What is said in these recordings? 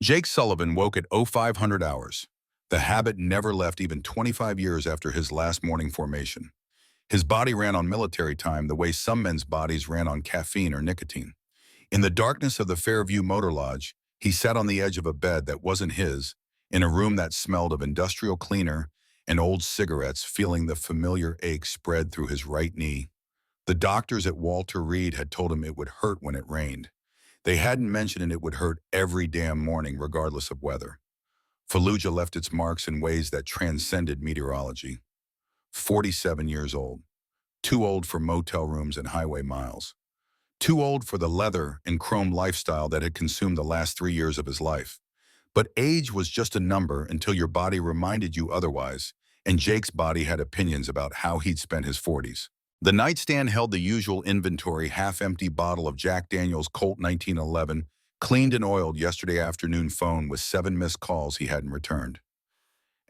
Jake Sullivan woke at 0500 hours. The habit never left even 25 years after his last morning formation. His body ran on military time the way some men's bodies ran on caffeine or nicotine. In the darkness of the Fairview Motor Lodge, he sat on the edge of a bed that wasn't his, in a room that smelled of industrial cleaner and old cigarettes, feeling the familiar ache spread through his right knee. The doctors at Walter Reed had told him it would hurt when it rained. They hadn't mentioned it would hurt every damn morning, regardless of weather. Fallujah left its marks in ways that transcended meteorology. 47 years old. Too old for motel rooms and highway miles. Too old for the leather and chrome lifestyle that had consumed the last 3 years of his life. But age was just a number until your body reminded you otherwise, and Jake's body had opinions about how he'd spent his 40s. The nightstand held the usual inventory: half-empty bottle of Jack Daniel's Colt 1911, cleaned and oiled yesterday afternoon phone with 7 missed calls he hadn't returned.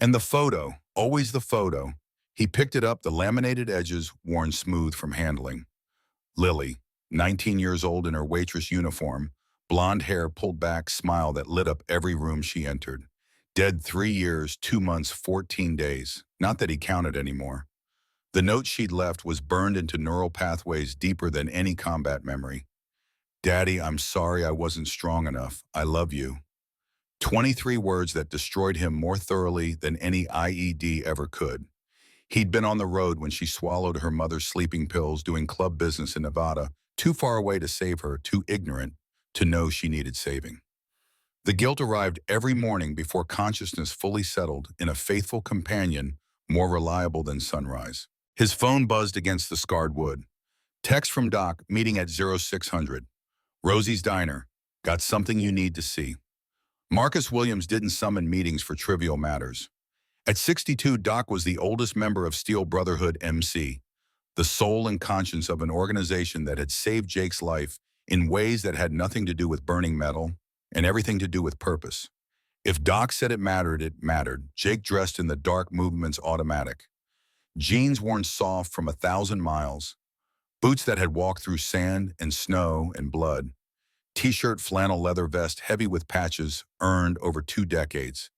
And the photo, always the photo. He picked it up, the laminated edges worn smooth from handling. Lily, 19 years old in her waitress uniform, blonde hair pulled back, smile that lit up every room she entered. Dead 3 years, 2 months, 14 days. Not that he counted anymore. The note she'd left was burned into neural pathways deeper than any combat memory. Daddy, I'm sorry I wasn't strong enough. I love you. 23 words that destroyed him more thoroughly than any IED ever could. He'd been on the road when she swallowed her mother's sleeping pills, doing club business in Nevada, too far away to save her, too ignorant to know she needed saving. The guilt arrived every morning before consciousness fully settled in a faithful companion more reliable than sunrise. His phone buzzed against the scarred wood. Text from Doc, meeting at 0600. Rosie's Diner, got something you need to see. Marcus Williams didn't summon meetings for trivial matters. At 62, Doc was the oldest member of Steel Brotherhood MC, the soul and conscience of an organization that had saved Jake's life in ways that had nothing to do with burning metal and everything to do with purpose. If Doc said it mattered, it mattered. Jake dressed in the dark movement's automatic. Jeans worn soft from 1,000 miles, boots that had walked through sand and snow and blood, t-shirt flannel leather vest heavy with patches earned over 2 decades.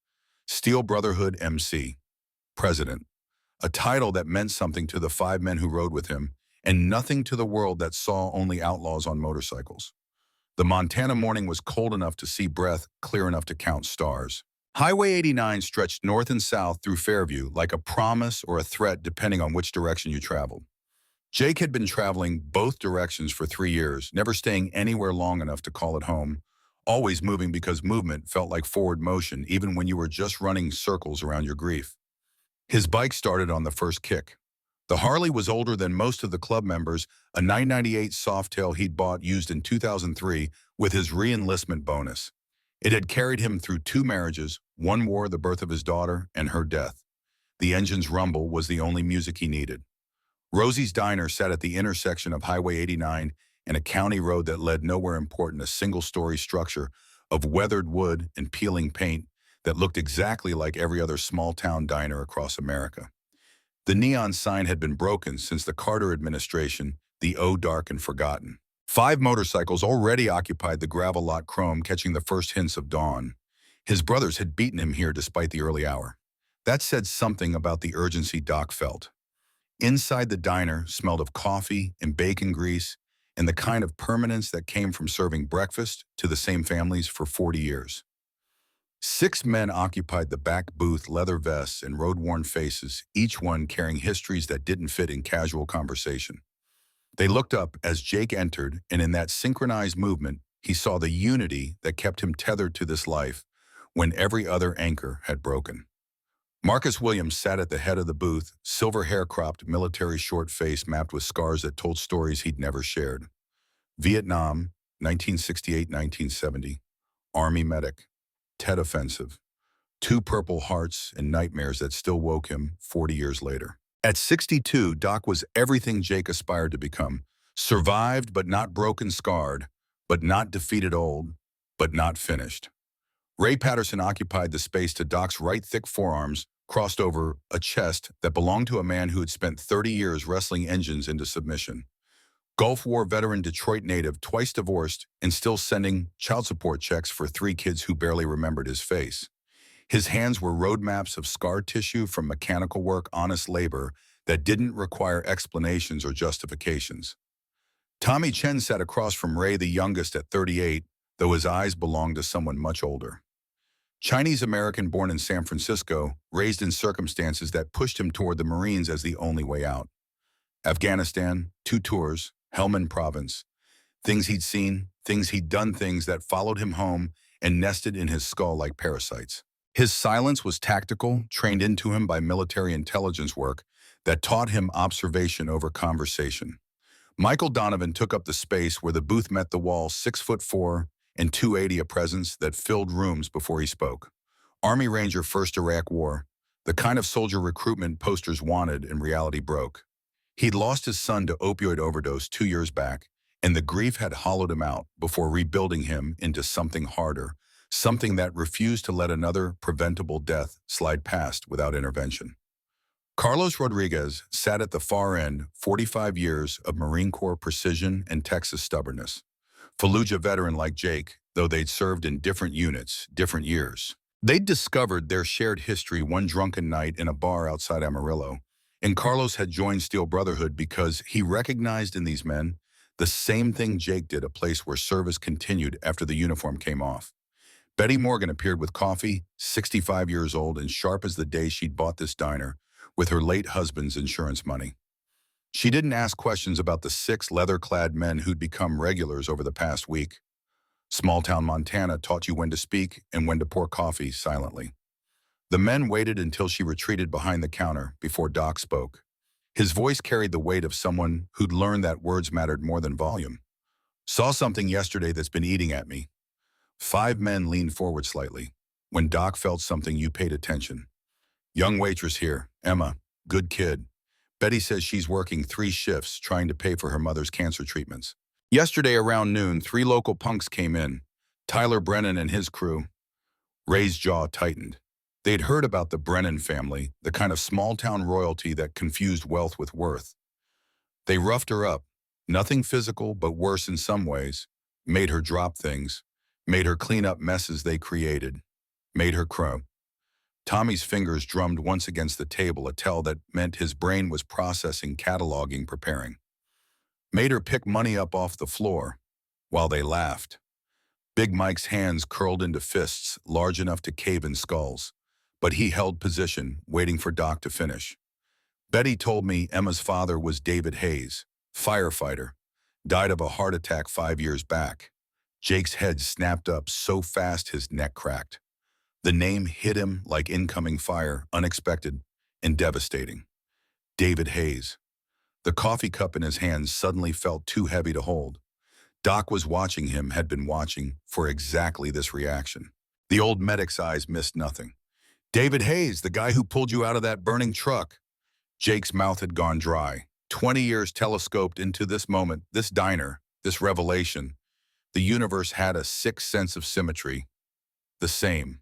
Steel Brotherhood MC, President, a title that meant something to the 5 men who rode with him and nothing to the world that saw only outlaws on motorcycles. The Montana morning was cold enough to see breath, clear enough to count stars. Highway 89 stretched north and south through Fairview like a promise or a threat depending on which direction you traveled. Jake had been traveling both directions for 3 years, never staying anywhere long enough to call it home, always moving because movement felt like forward motion even when you were just running circles around your grief. His bike started on the first kick. The Harley was older than most of the club members, a 998 Softail he'd bought used in 2003 with his re-enlistment bonus. It had carried him through 2 marriages, 1 war, the birth of his daughter, and her death. The engine's rumble was the only music he needed. Rosie's Diner sat at the intersection of Highway 89 and a county road that led nowhere important, a single-story structure of weathered wood and peeling paint that looked exactly like every other small-town diner across America. The neon sign had been broken since the Carter administration, the O dark and forgotten. 5 motorcycles already occupied the gravel lot chrome, catching the first hints of dawn. His brothers had beaten him here despite the early hour. That said something about the urgency Doc felt. Inside the diner smelled of coffee and bacon grease and the kind of permanence that came from serving breakfast to the same families for 40 years. 6 men occupied the back booth, leather vests and road-worn faces, each one carrying histories that didn't fit in casual conversation. They looked up as Jake entered, and in that synchronized movement, he saw the unity that kept him tethered to this life when every other anchor had broken. Marcus Williams sat at the head of the booth, silver hair-cropped, military short face mapped with scars that told stories he'd never shared. Vietnam, 1968-1970, Army medic, Tet Offensive, 2 Purple Hearts and nightmares that still woke him 40 years later. At 62, Doc was everything Jake aspired to become. Survived but not broken, scarred, but not defeated, old, but not finished. Ray Patterson occupied the space to Doc's right, thick forearms crossed over a chest that belonged to a man who had spent 30 years wrestling engines into submission. Gulf War veteran Detroit native, twice divorced, and still sending child support checks for 3 kids who barely remembered his face. His hands were roadmaps of scar tissue from mechanical work, honest labor that didn't require explanations or justifications. Tommy Chen sat across from Ray, the youngest, at 38, though his eyes belonged to someone much older. Chinese-American born in San Francisco, raised in circumstances that pushed him toward the Marines as the only way out. Afghanistan, 2 tours, Helmand Province. Things he'd seen, things he'd done, things that followed him home and nested in his skull like parasites. His silence was tactical, trained into him by military intelligence work that taught him observation over conversation. Michael Donovan took up the space where the booth met the wall, 6'4" and 280, a presence that filled rooms before he spoke. Army Ranger, first Iraq War, the kind of soldier recruitment posters wanted and reality broke. He'd lost his son to opioid overdose 2 years back, and the grief had hollowed him out before rebuilding him into something harder, something that refused to let another preventable death slide past without intervention. Carlos Rodriguez sat at the far end, 45 years of Marine Corps precision and Texas stubbornness. Fallujah veteran like Jake, though they'd served in different units, different years. They'd discovered their shared history one drunken night in a bar outside Amarillo, and Carlos had joined Steel Brotherhood because he recognized in these men the same thing Jake did, a place where service continued after the uniform came off. Betty Morgan appeared with coffee, 65 years old and sharp as the day she'd bought this diner with her late husband's insurance money. She didn't ask questions about the 6 leather-clad men who'd become regulars over the past week. Small-town Montana taught you when to speak and when to pour coffee silently. The men waited until she retreated behind the counter before Doc spoke. His voice carried the weight of someone who'd learned that words mattered more than volume. Saw something yesterday that's been eating at me. 5 men leaned forward slightly. When Doc felt something, you paid attention. Young waitress here, Emma, good kid. Betty says she's working 3 shifts trying to pay for her mother's cancer treatments. Yesterday around noon, 3 local punks came in. Tyler Brennan and his crew. Ray's jaw tightened. They'd heard about the Brennan family, the kind of small-town royalty that confused wealth with worth. They roughed her up. Nothing physical, but worse in some ways. Made her drop things. Made her clean up messes they created. Made her crow. Tommy's fingers drummed once against the table, a tell that meant his brain was processing, cataloging, preparing. Made her pick money up off the floor while they laughed. Big Mike's hands curled into fists large enough to cave in skulls, but he held position, waiting for Doc to finish. Betty told me Emma's father was David Hayes, firefighter, died of a heart attack 5 years back. Jake's head snapped up so fast his neck cracked. The name hit him like incoming fire, unexpected and devastating. David Hayes. The coffee cup in his hands suddenly felt too heavy to hold. Doc was watching him, had been watching for exactly this reaction. The old medic's eyes missed nothing. David Hayes, the guy who pulled you out of that burning truck. Jake's mouth had gone dry. 20 years telescoped into this moment, this diner, this revelation. The universe had a sixth sense of symmetry. The same.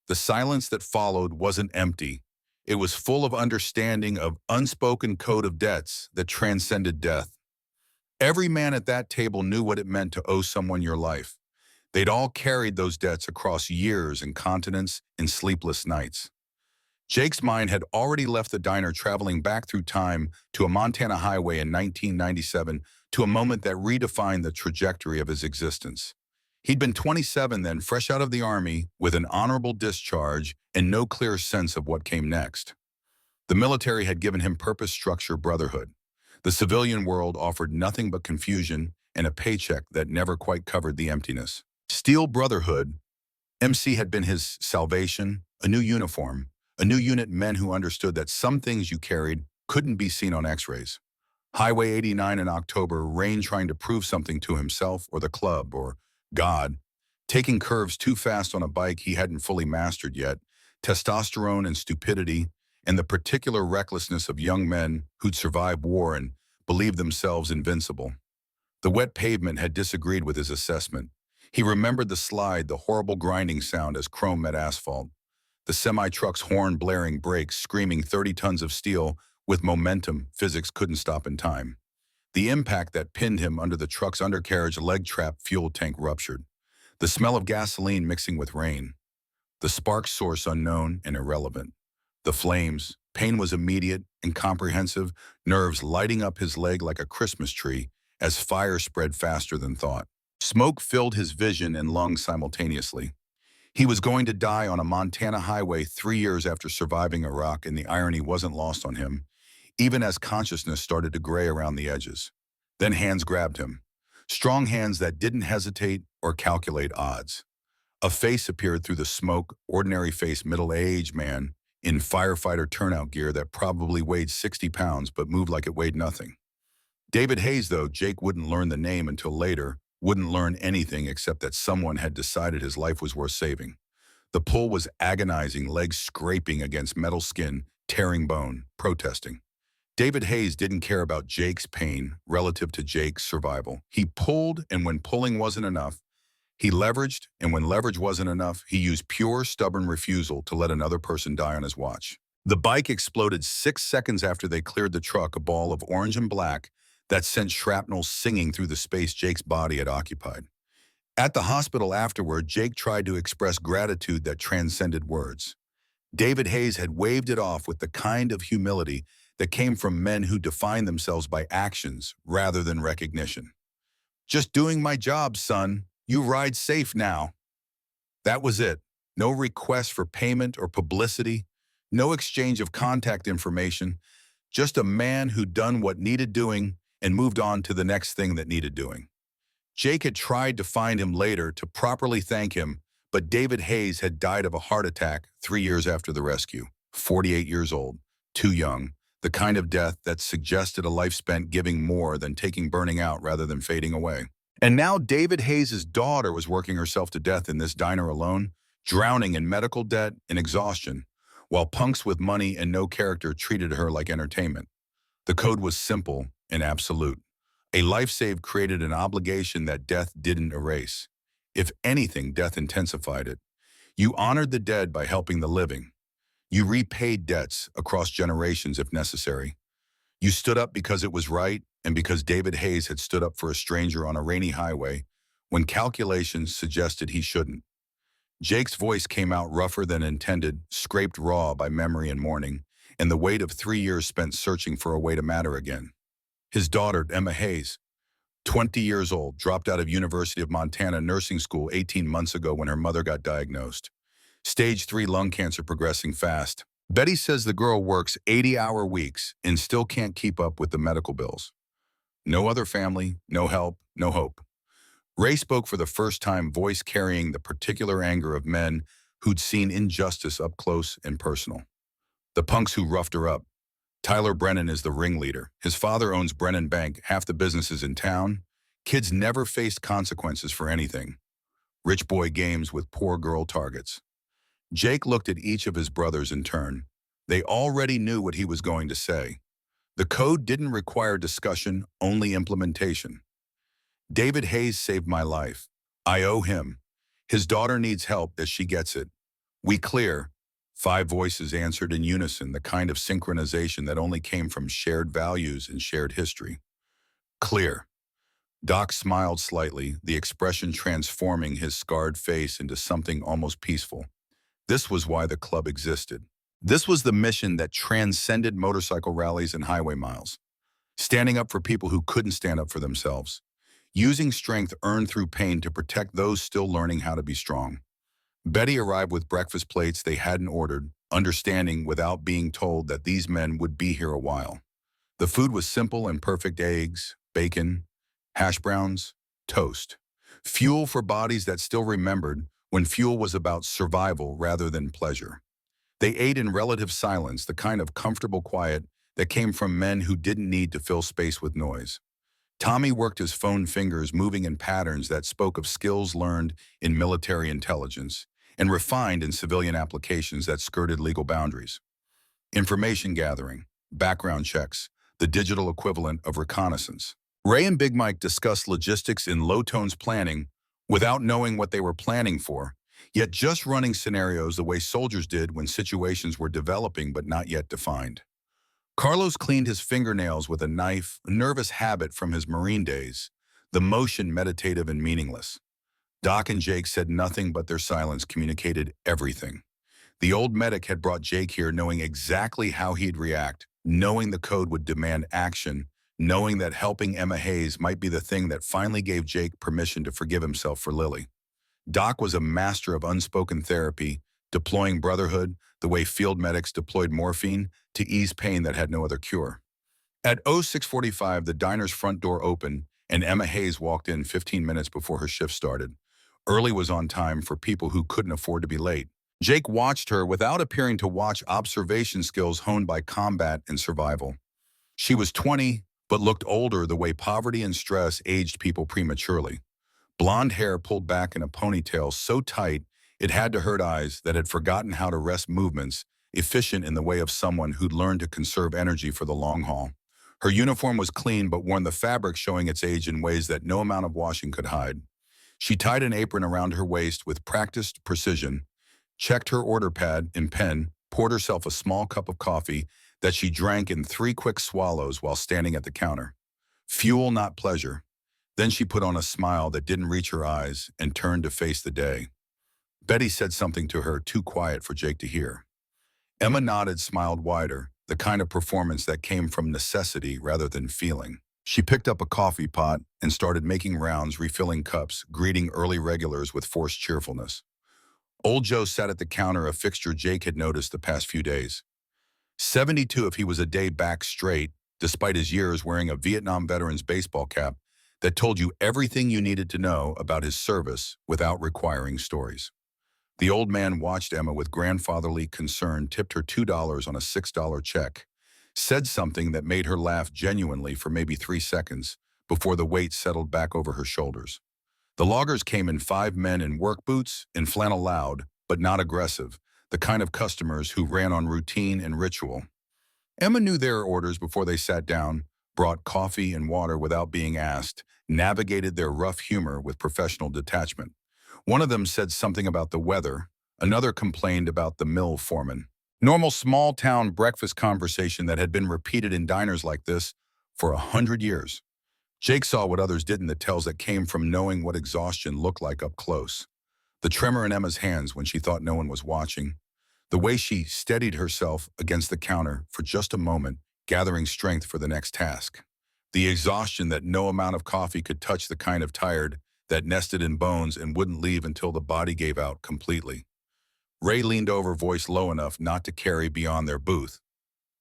The silence that followed wasn't empty. It was full of understanding, of unspoken code of debts that transcended death. Every man at that table knew what it meant to owe someone your life. They'd all carried those debts across years and continents and sleepless nights. Jake's mind had already left the diner, traveling back through time to a Montana highway in 1997, to a moment that redefined the trajectory of his existence. He'd been 27 then, fresh out of the Army, with an honorable discharge and no clear sense of what came next. The military had given him purpose, structure, brotherhood. The civilian world offered nothing but confusion and a paycheck that never quite covered the emptiness. Steel Brotherhood, MC, had been his salvation, a new uniform, a new unit, men who understood that some things you carried couldn't be seen on x-rays. Highway 89 in October, Rain trying to prove something to himself or the club or God, taking curves too fast on a bike he hadn't fully mastered yet, testosterone and stupidity, and the particular recklessness of young men who'd survived war and believed themselves invincible. The wet pavement had disagreed with his assessment. He remembered the slide, the horrible grinding sound as chrome met asphalt, the semi-truck's horn blaring, brakes screaming, 30 tons of steel with momentum physics couldn't stop in time. The impact that pinned him under the truck's undercarriage leg trap fuel tank ruptured. The smell of gasoline mixing with rain. The spark source unknown and irrelevant. The flames. Pain was immediate and comprehensive, nerves lighting up his leg like a Christmas tree as fire spread faster than thought. Smoke filled his vision and lungs simultaneously. He was going to die on a Montana highway 3 years after surviving Iraq, and the irony wasn't lost on him, even as consciousness started to gray around the edges. Then hands grabbed him. Strong hands that didn't hesitate or calculate odds. A face appeared through the smoke, ordinary face, middle-aged man in firefighter turnout gear that probably weighed 60 pounds but moved like it weighed nothing. David Hayes, though, Jake wouldn't learn the name until later, wouldn't learn anything except that someone had decided his life was worth saving. The pull was agonizing, legs scraping against metal skin, tearing bone, protesting. David Hayes didn't care about Jake's pain relative to Jake's survival. He pulled, and when pulling wasn't enough, he leveraged, and when leverage wasn't enough, he used pure, stubborn refusal to let another person die on his watch. The bike exploded 6 seconds after they cleared the truck, a ball of orange and black that sent shrapnel singing through the space Jake's body had occupied. At the hospital afterward, Jake tried to express gratitude that transcended words. David Hayes had waved it off with the kind of humility that came from men who define themselves by actions rather than recognition. "Just doing my job, son. You ride safe now." That was it. No request for payment or publicity, no exchange of contact information, just a man who'd done what needed doing and moved on to the next thing that needed doing. Jake had tried to find him later to properly thank him, but David Hayes had died of a heart attack 3 years after the rescue, 48 years old, too young, the kind of death that suggested a life spent giving more than taking, burning out rather than fading away. And now David Hayes' daughter was working herself to death in this diner alone, drowning in medical debt and exhaustion, while punks with money and no character treated her like entertainment. The code was simple and absolute. A life saved created an obligation that death didn't erase. If anything, death intensified it. You honored the dead by helping the living. You repaid debts across generations if necessary. You stood up because it was right and because David Hayes had stood up for a stranger on a rainy highway when calculations suggested he shouldn't. Jake's voice came out rougher than intended, scraped raw by memory and mourning, and the weight of 3 years spent searching for a way to matter again. His daughter, Emma Hayes, 20 years old, dropped out of University of Montana nursing school 18 months ago when her mother got diagnosed. Stage 3 lung cancer progressing fast. Betty says the girl works 80-hour weeks and still can't keep up with the medical bills. No other family, no help, no hope. Ray spoke for the first time, voice carrying the particular anger of men who'd seen injustice up close and personal. The punks who roughed her up. Tyler Brennan is the ringleader. His father owns Brennan Bank, half the businesses in town. Kids never faced consequences for anything. Rich boy games with poor girl targets. Jake looked at each of his brothers in turn. They already knew what he was going to say. The code didn't require discussion, only implementation. David Hayes saved my life. I owe him. His daughter needs help as she gets it. We clear. 5 voices answered in unison, the kind of synchronization that only came from shared values and shared history. Clear. Doc smiled slightly, the expression transforming his scarred face into something almost peaceful. This was why the club existed. This was the mission that transcended motorcycle rallies and highway miles. Standing up for people who couldn't stand up for themselves. Using strength earned through pain to protect those still learning how to be strong. Betty arrived with breakfast plates they hadn't ordered, understanding without being told that these men would be here a while. The food was simple and perfect: eggs, bacon, hash browns, toast. Fuel for bodies that still remembered when fuel was about survival rather than pleasure. They ate in relative silence, the kind of comfortable quiet that came from men who didn't need to fill space with noise. Tommy worked his phone fingers, moving in patterns that spoke of skills learned in military intelligence and refined in civilian applications that skirted legal boundaries. Information gathering, background checks, the digital equivalent of reconnaissance. Ray and Big Mike discussed logistics in low tones, planning without knowing what they were planning for, yet just running scenarios the way soldiers did when situations were developing but not yet defined. Carlos cleaned his fingernails with a knife, a nervous habit from his Marine days, the motion meditative and meaningless. Doc and Jake said nothing, but their silence communicated everything. The old medic had brought Jake here knowing exactly how he'd react, knowing the code would demand action, knowing that helping Emma Hayes might be the thing that finally gave Jake permission to forgive himself for Lily. Doc was a master of unspoken therapy, deploying brotherhood the way field medics deployed morphine to ease pain that had no other cure. At 0645, the diner's front door opened, and Emma Hayes walked in 15 minutes before her shift started. Early was on time for people who couldn't afford to be late. Jake watched her without appearing to watch, observation skills honed by combat and survival. She was 20, but looked older the way poverty and stress aged people prematurely. Blonde hair pulled back in a ponytail so tight it had to hurt eyes that had forgotten how to rest movements, efficient in the way of someone who'd learned to conserve energy for the long haul. Her uniform was clean but wore the fabric showing its age in ways that no amount of washing could hide. She tied an apron around her waist with practiced precision, checked her order pad and pen, poured herself a small cup of coffee that she drank in 3 quick swallows while standing at the counter. Fuel, not pleasure. Then she put on a smile that didn't reach her eyes and turned to face the day. Betty said something to her too quiet for Jake to hear. Emma nodded, smiled wider, the kind of performance that came from necessity rather than feeling. She picked up a coffee pot and started making rounds, refilling cups, greeting early regulars with forced cheerfulness. Old Joe sat at the counter, a fixture Jake had noticed the past few days. 72 if he was a day back straight, despite his years wearing a Vietnam veteran's baseball cap that told you everything you needed to know about his service without requiring stories. The old man watched Emma with grandfatherly concern, tipped her $2 on a $6 check, said something that made her laugh genuinely for maybe 3 seconds before the weight settled back over her shoulders. The loggers came in 5 men in work boots and flannel, loud, but not aggressive, the kind of customers who ran on routine and ritual. Emma knew their orders before they sat down, brought coffee and water without being asked, navigated their rough humor with professional detachment. One of them said something about the weather, another complained about the mill foreman. Normal small-town breakfast conversation that had been repeated in diners like this for 100 years. Jake saw what others didn't, the tells that came from knowing what exhaustion looked like up close. The tremor in Emma's hands when she thought no one was watching. The way she steadied herself against the counter for just a moment, gathering strength for the next task. The exhaustion that no amount of coffee could touch, the kind of tired that nested in bones and wouldn't leave until the body gave out completely. Ray leaned over, voice low enough not to carry beyond their booth.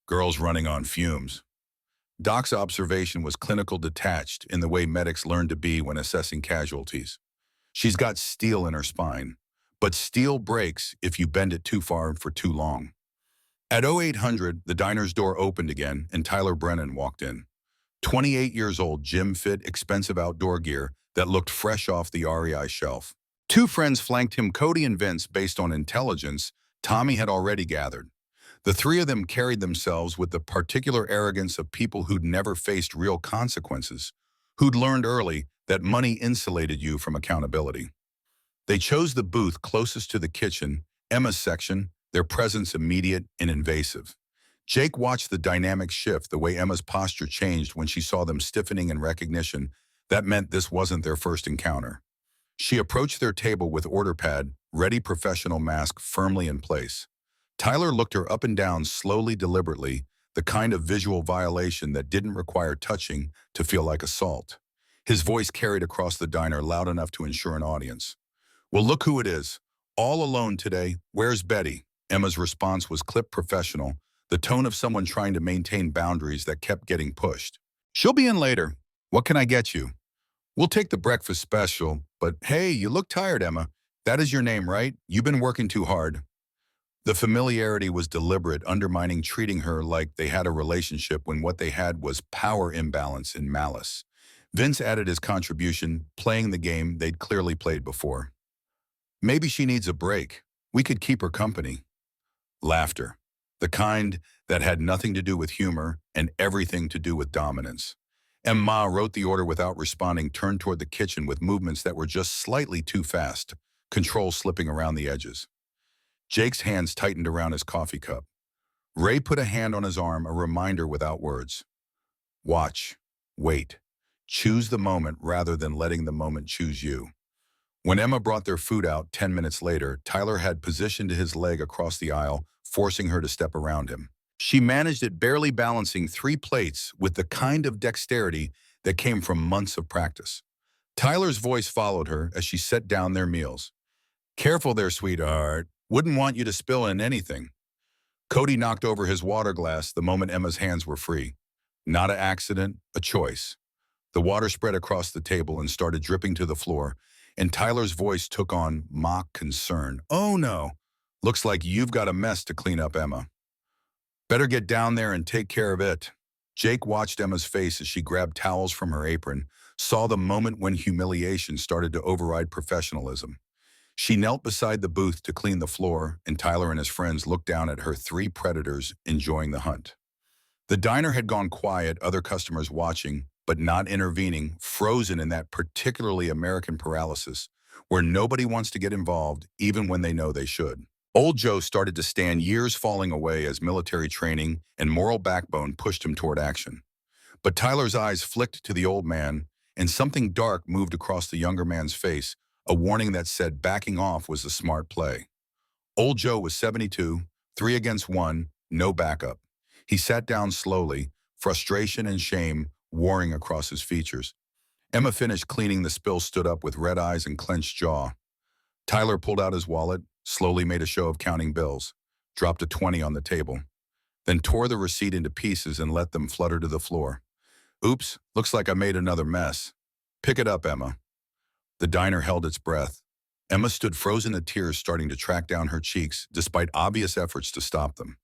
Girls running on fumes. Doc's observation was clinical, detached in the way medics learn to be when assessing casualties. She's got steel in her spine, but steel breaks if you bend it too far for too long. At 0800, the diner's door opened again and Tyler Brennan walked in. 28 years old, gym fit, expensive outdoor gear that looked fresh off the REI shelf. 2 friends flanked him, Cody and Vince, based on intelligence Tommy had already gathered. The 3 of them carried themselves with the particular arrogance of people who'd never faced real consequences, who'd learned early that money insulated you from accountability. They chose the booth closest to the kitchen, Emma's section, their presence immediate and invasive. Jake watched the dynamic shift, the way Emma's posture changed when she saw them stiffening in recognition. That meant this wasn't their first encounter. She approached their table with order pad, ready, professional mask firmly in place. Tyler looked her up and down slowly, deliberately, the kind of visual violation that didn't require touching to feel like assault. His voice carried across the diner, loud enough to ensure an audience. "Well, look who it is. All alone today. Where's Betty?" Emma's response was clipped, professional, the tone of someone trying to maintain boundaries that kept getting pushed. "She'll be in later. What can I get you?" "We'll take the breakfast special, but hey, you look tired, Emma. That is your name, right? You've been working too hard." The familiarity was deliberate, undermining, treating her like they had a relationship when what they had was power imbalance and malice. Vince added his contribution, playing the game they'd clearly played before. "Maybe she needs a break. We could keep her company." Laughter. The kind that had nothing to do with humor and everything to do with dominance. Emma wrote the order without responding, turned toward the kitchen with movements that were just slightly too fast, control slipping around the edges. Jake's hands tightened around his coffee cup. Ray put a hand on his arm, a reminder without words. Watch. Wait. Choose the moment rather than letting the moment choose you. When Emma brought their food out 10 minutes later, Tyler had positioned his leg across the aisle, forcing her to step around him. She managed it, barely balancing 3 plates with the kind of dexterity that came from months of practice. Tyler's voice followed her as she set down their meals. Careful there, sweetheart. Wouldn't want you to spill in anything. Cody knocked over his water glass the moment Emma's hands were free. Not an accident, a choice. The water spread across the table and started dripping to the floor, and Tyler's voice took on mock concern. Oh no, looks like you've got a mess to clean up, Emma. Better get down there and take care of it. Jake watched Emma's face as she grabbed towels from her apron, saw the moment when humiliation started to override professionalism. She knelt beside the booth to clean the floor, and Tyler and his friends looked down at her 3 predators enjoying the hunt. The diner had gone quiet, other customers watching, but not intervening, frozen in that particularly American paralysis, where nobody wants to get involved even when they know they should. Old Joe started to stand, years falling away as military training and moral backbone pushed him toward action. But Tyler's eyes flicked to the old man, and something dark moved across the younger man's face, a warning that said backing off was the smart play. Old Joe was 72, 3 against 1, no backup. He sat down slowly, frustration and shame warring across his features. Emma finished cleaning the spill, stood up with red eyes and clenched jaw. Tyler pulled out his wallet, slowly made a show of counting bills, dropped a 20 on the table, then tore the receipt into pieces and let them flutter to the floor. Oops, looks like I made another mess. Pick it up, Emma. The diner held its breath. Emma stood frozen, the tears starting to track down her cheeks, despite obvious efforts to stop them.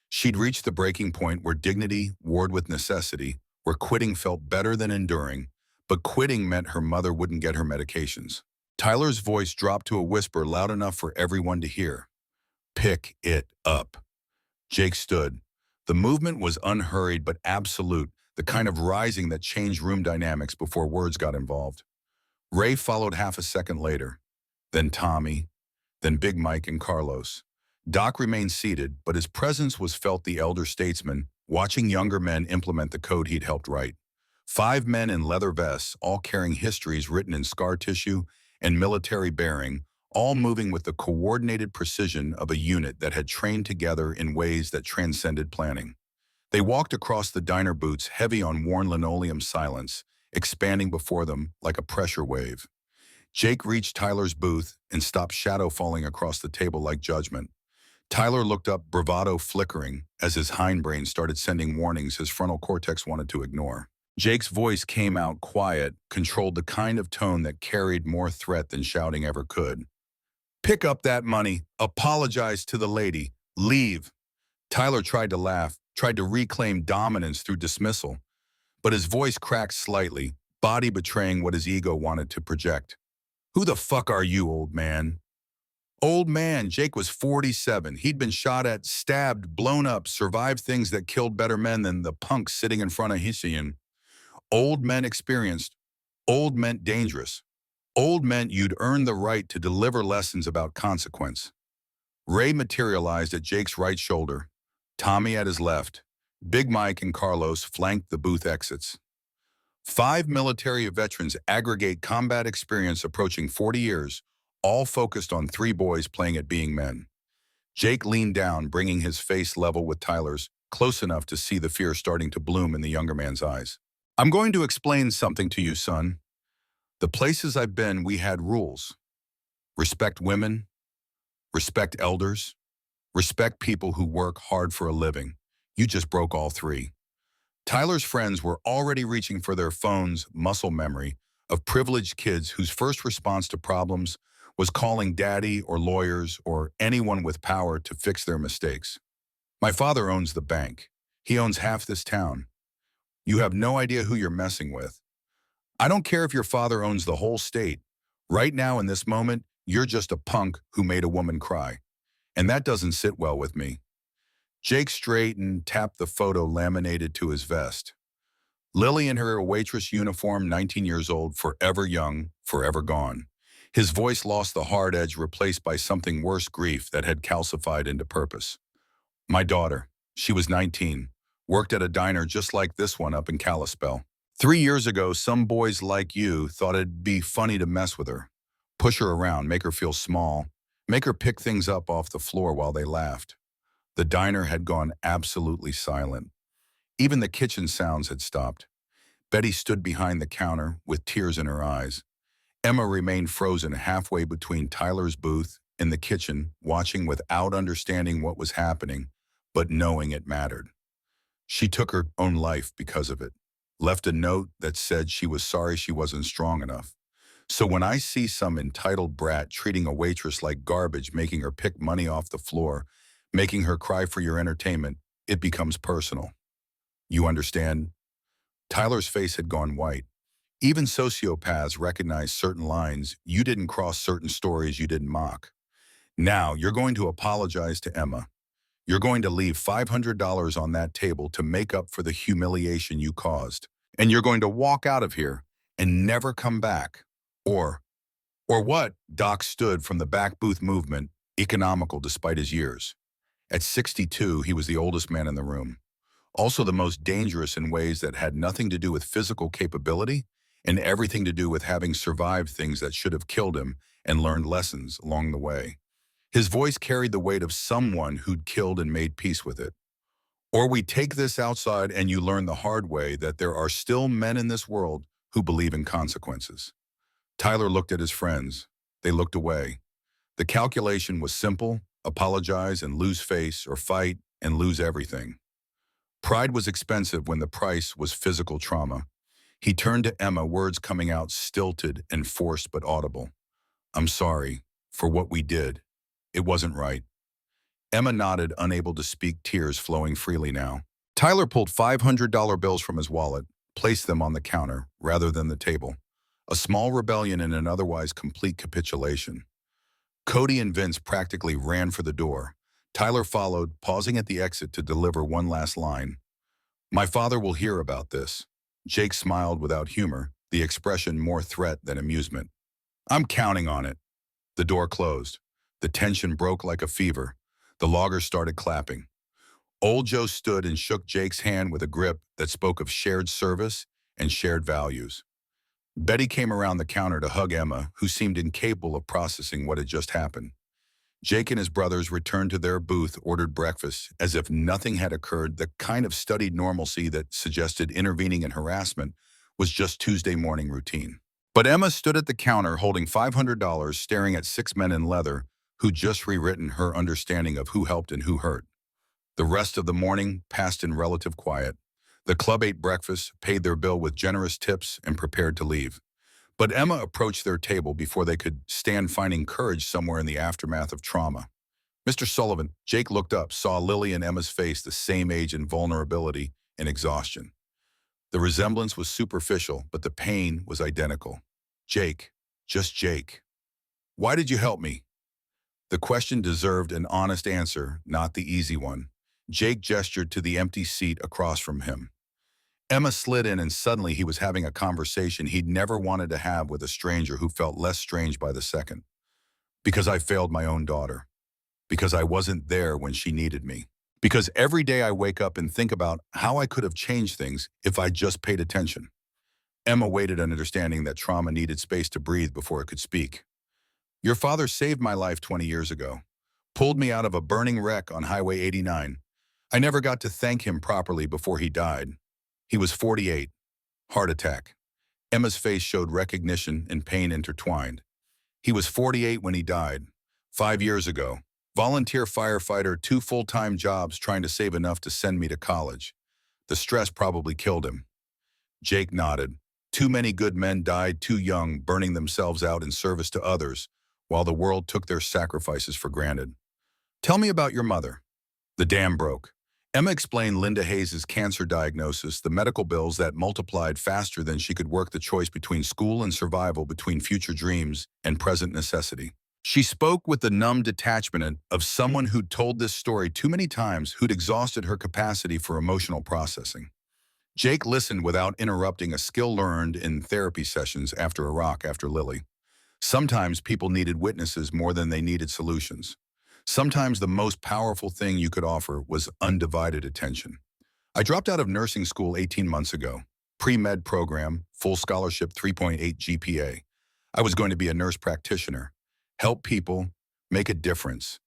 She'd reached the breaking point where dignity warred with necessity, where quitting felt better than enduring, but quitting meant her mother wouldn't get her medications. Tyler's voice dropped to a whisper loud enough for everyone to hear. Pick it up. Jake stood. The movement was unhurried but absolute, the kind of rising that changed room dynamics before words got involved. Ray followed half a second later. Then Tommy. Then Big Mike and Carlos. Doc remained seated, but his presence was felt, the elder statesman, watching younger men implement the code he'd helped write. 5 men in leather vests, all carrying histories written in scar tissue and military bearing, all moving with the coordinated precision of a unit that had trained together in ways that transcended planning. They walked across the diner, boots heavy on worn linoleum, silence expanding before them like a pressure wave. Jake reached Tyler's booth and stopped, shadow falling across the table like judgment. Tyler looked up, bravado flickering, as his hindbrain started sending warnings his frontal cortex wanted to ignore. Jake's voice came out quiet, controlled, the kind of tone that carried more threat than shouting ever could. Pick up that money, apologize to the lady, leave. Tyler tried to laugh, tried to reclaim dominance through dismissal, but his voice cracked slightly, body betraying what his ego wanted to project. Who the fuck are you, old man? Old man, Jake was 47. He'd been shot at, stabbed, blown up, survived things that killed better men than the punks sitting in front of Hissien. Old meant experienced. Old meant dangerous. Old meant you'd earned the right to deliver lessons about consequence. Ray materialized at Jake's right shoulder. Tommy at his left. Big Mike and Carlos flanked the booth exits. 5 military veterans, aggregate combat experience approaching 40 years, all focused on 3 boys playing at being men. Jake leaned down, bringing his face level with Tyler's, close enough to see the fear starting to bloom in the younger man's eyes. I'm going to explain something to you, son. The places I've been, we had rules. Respect women, respect elders, respect people who work hard for a living. You just broke all 3. Tyler's friends were already reaching for their phones' muscle memory of privileged kids whose first response to problems was calling daddy or lawyers or anyone with power to fix their mistakes. My father owns the bank. He owns half this town. You have no idea who you're messing with. I don't care if your father owns the whole state. Right now, in this moment, you're just a punk who made a woman cry. And that doesn't sit well with me. Jake straightened, tapped the photo laminated to his vest. Lily in her waitress uniform, 19 years old, forever young, forever gone. His voice lost the hard edge, replaced by something worse, grief that had calcified into purpose. My daughter. She was 19, worked at a diner just like this one up in Kalispell. 3 years ago, some boys like you thought it'd be funny to mess with her, push her around, make her feel small, make her pick things up off the floor while they laughed. The diner had gone absolutely silent. Even the kitchen sounds had stopped. Betty stood behind the counter with tears in her eyes. Emma remained frozen halfway between Tyler's booth and the kitchen, watching without understanding what was happening, but knowing it mattered. She took her own life because of it, left a note that said she was sorry she wasn't strong enough. So when I see some entitled brat treating a waitress like garbage, making her pick money off the floor, making her cry for your entertainment, it becomes personal. You understand? Tyler's face had gone white. Even sociopaths recognize certain lines. You didn't cross certain stories you didn't mock. Now, you're going to apologize to Emma. You're going to leave $500 on that table to make up for the humiliation you caused. And you're going to walk out of here and never come back. Or, or what? Doc stood from the back booth movement, economical despite his years. At 62, he was the oldest man in the room. Also the most dangerous in ways that had nothing to do with physical capability and everything to do with having survived things that should have killed him and learned lessons along the way. His voice carried the weight of someone who'd killed and made peace with it. Or we take this outside and you learn the hard way that there are still men in this world who believe in consequences. Tyler looked at his friends. They looked away. The calculation was simple: apologize and lose face, or fight and lose everything. Pride was expensive when the price was physical trauma. He turned to Emma, words coming out stilted and forced but audible. I'm sorry for what we did. It wasn't right. Emma nodded, unable to speak, tears flowing freely now. Tyler pulled $500 bills from his wallet, placed them on the counter rather than the table. A small rebellion in an otherwise complete capitulation. Cody and Vince practically ran for the door. Tyler followed, pausing at the exit to deliver one last line. My father will hear about this. Jake smiled without humor, the expression more threat than amusement. I'm counting on it. The door closed. The tension broke like a fever. The loggers started clapping. Old Joe stood and shook Jake's hand with a grip that spoke of shared service and shared values. Betty came around the counter to hug Emma, who seemed incapable of processing what had just happened. Jake and his brothers returned to their booth, ordered breakfast, as if nothing had occurred. The kind of studied normalcy that suggested intervening in harassment was just Tuesday morning routine. But Emma stood at the counter holding $500, staring at 6 men in leather who'd just rewritten her understanding of who helped and who hurt. The rest of the morning passed in relative quiet. The club ate breakfast, paid their bill with generous tips, and prepared to leave. But Emma approached their table before they could stand, finding courage somewhere in the aftermath of trauma. Mr. Sullivan, Jake looked up, saw Lily and Emma's face, the same age and vulnerability and exhaustion. The resemblance was superficial, but the pain was identical. Jake, just Jake. Why did you help me? The question deserved an honest answer, not the easy one. Jake gestured to the empty seat across from him. Emma slid in, and suddenly he was having a conversation he'd never wanted to have with a stranger who felt less strange by the second. Because I failed my own daughter. Because I wasn't there when she needed me. Because every day I wake up and think about how I could have changed things if I just paid attention. Emma waited, understanding that trauma needed space to breathe before it could speak. Your father saved my life 20 years ago. Pulled me out of a burning wreck on Highway 89. I never got to thank him properly before he died. He was 48. Heart attack. Emma's face showed recognition and pain intertwined. He was 48 when he died. 5 years ago. Volunteer firefighter, 2 full-time jobs, trying to save enough to send me to college. The stress probably killed him. Jake nodded. Too many good men died too young, burning themselves out in service to others, while the world took their sacrifices for granted. Tell me about your mother. The dam broke. Emma explained Linda Hayes' cancer diagnosis, the medical bills that multiplied faster than she could work the choice between school and survival, between future dreams and present necessity. She spoke with the numb detachment of someone who'd told this story too many times, who'd exhausted her capacity for emotional processing. Jake listened without interrupting, a skill learned in therapy sessions after Iraq, after Lily. Sometimes people needed witnesses more than they needed solutions. Sometimes the most powerful thing you could offer was undivided attention. I dropped out of nursing school 18 months ago. Pre-med program, full scholarship 3.8 GPA. I was going to be a nurse practitioner, help people, make a difference.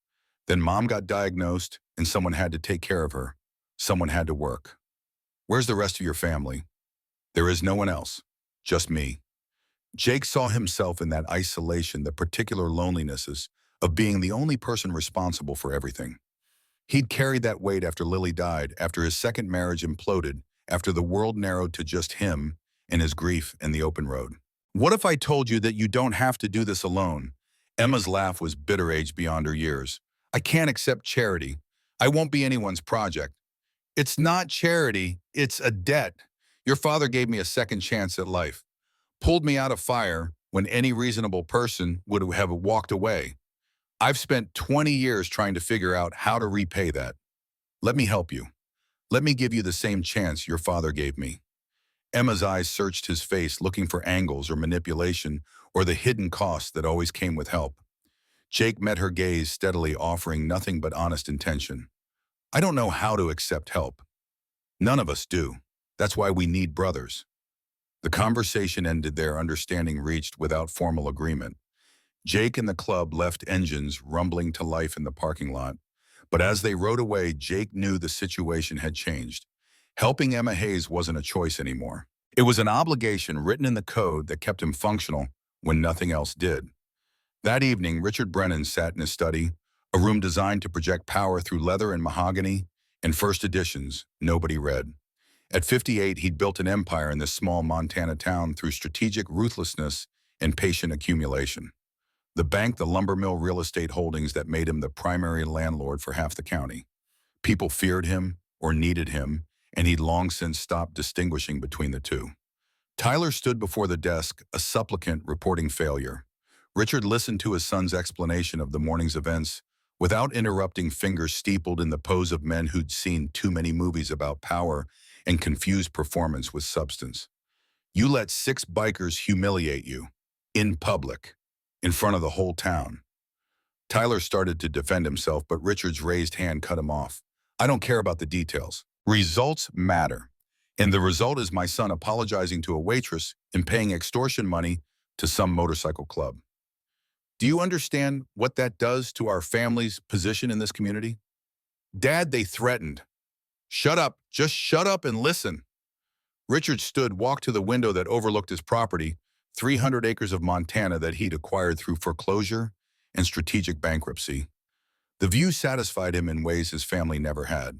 Then mom got diagnosed and someone had to take care of her. Someone had to work. Where's the rest of your family? There is no one else, just me. Jake saw himself in that isolation, the particular lonelinesses of being the only person responsible for everything. He'd carried that weight after Lily died, after his second marriage imploded, after the world narrowed to just him and his grief and the open road. What if I told you that you don't have to do this alone? Emma's laugh was bitter age beyond her years. I can't accept charity. I won't be anyone's project. It's not charity, it's a debt. Your father gave me a second chance at life, pulled me out of fire when any reasonable person would have walked away. I've spent 20 years trying to figure out how to repay that. Let me help you. Let me give you the same chance your father gave me. Emma's eyes searched his face, looking for angles or manipulation or the hidden costs that always came with help. Jake met her gaze steadily, offering nothing but honest intention. I don't know how to accept help. None of us do. That's why we need brothers. The conversation ended there, understanding reached without formal agreement. Jake and the club left, engines rumbling to life in the parking lot. But as they rode away, Jake knew the situation had changed. Helping Emma Hayes wasn't a choice anymore. It was an obligation written in the code that kept him functional when nothing else did. That evening, Richard Brennan sat in his study, a room designed to project power through leather and mahogany, and first editions nobody read. At 58, he'd built an empire in this small Montana town through strategic ruthlessness and patient accumulation. The bank, the lumber mill, real estate holdings that made him the primary landlord for half the county. People feared him or needed him, and he'd long since stopped distinguishing between the two. Tyler stood before the desk, a supplicant reporting failure. Richard listened to his son's explanation of the morning's events without interrupting, fingers steepled in the pose of men who'd seen too many movies about power and confused performance with substance. You let 6 bikers humiliate you, in public, in front of the whole town. Tyler started to defend himself, but Richard's raised hand cut him off. I don't care about the details. Results matter. And the result is my son apologizing to a waitress and paying extortion money to some motorcycle club. Do you understand what that does to our family's position in this community? Dad, they threatened. Shut up, just shut up and listen. Richard stood, walked to the window that overlooked his property, 300 acres of Montana that he'd acquired through foreclosure and strategic bankruptcy. The view satisfied him in ways his family never had.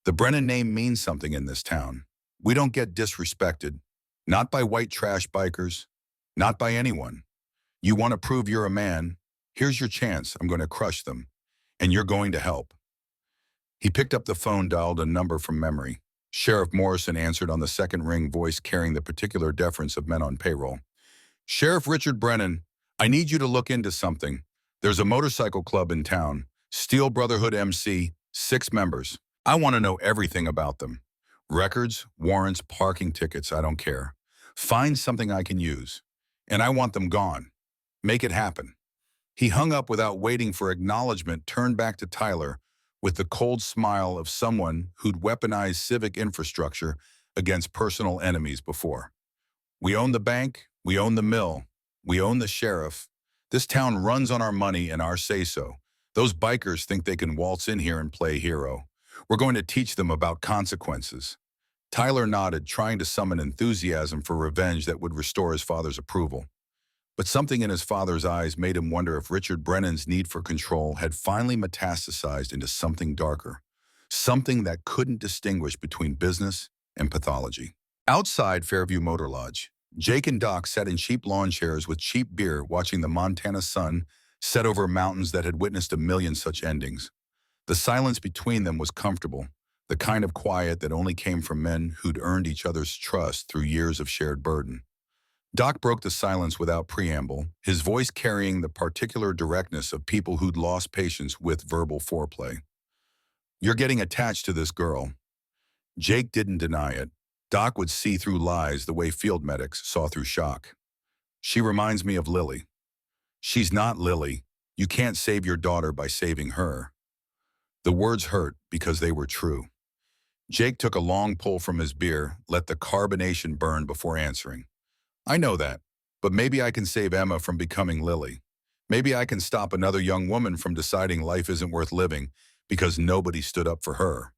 The Brennan name means something in this town. We don't get disrespected, not by white trash bikers, not by anyone. You want to prove you're a man? Here's your chance. I'm going to crush them, and you're going to help. He picked up the phone, dialed a number from memory. Sheriff Morrison answered on the second ring, voice carrying the particular deference of men on payroll. Sheriff Richard Brennan, I need you to look into something. There's a motorcycle club in town, Steel Brotherhood MC, 6 members. I want to know everything about them. Records, warrants, parking tickets, I don't care. Find something I can use. And I want them gone. Make it happen. He hung up without waiting for acknowledgement, turned back to Tyler with the cold smile of someone who'd weaponized civic infrastructure against personal enemies before. We own the bank, we own the mill, we own the sheriff. This town runs on our money and our say-so. Those bikers think they can waltz in here and play hero. We're going to teach them about consequences. Tyler nodded, trying to summon enthusiasm for revenge that would restore his father's approval. But something in his father's eyes made him wonder if Richard Brennan's need for control had finally metastasized into something darker, something that couldn't distinguish between business and pathology. Outside Fairview Motor Lodge, Jake and Doc sat in cheap lawn chairs with cheap beer, watching the Montana sun set over mountains that had witnessed a million such endings. The silence between them was comfortable, the kind of quiet that only came from men who'd earned each other's trust through years of shared burden. Doc broke the silence without preamble, his voice carrying the particular directness of people who'd lost patience with verbal foreplay. You're getting attached to this girl. Jake didn't deny it. Doc would see through lies the way field medics saw through shock. She reminds me of Lily. She's not Lily. You can't save your daughter by saving her. The words hurt because they were true. Jake took a long pull from his beer, let the carbonation burn before answering. I know that, but maybe I can save Emma from becoming Lily. Maybe I can stop another young woman from deciding life isn't worth living because nobody stood up for her.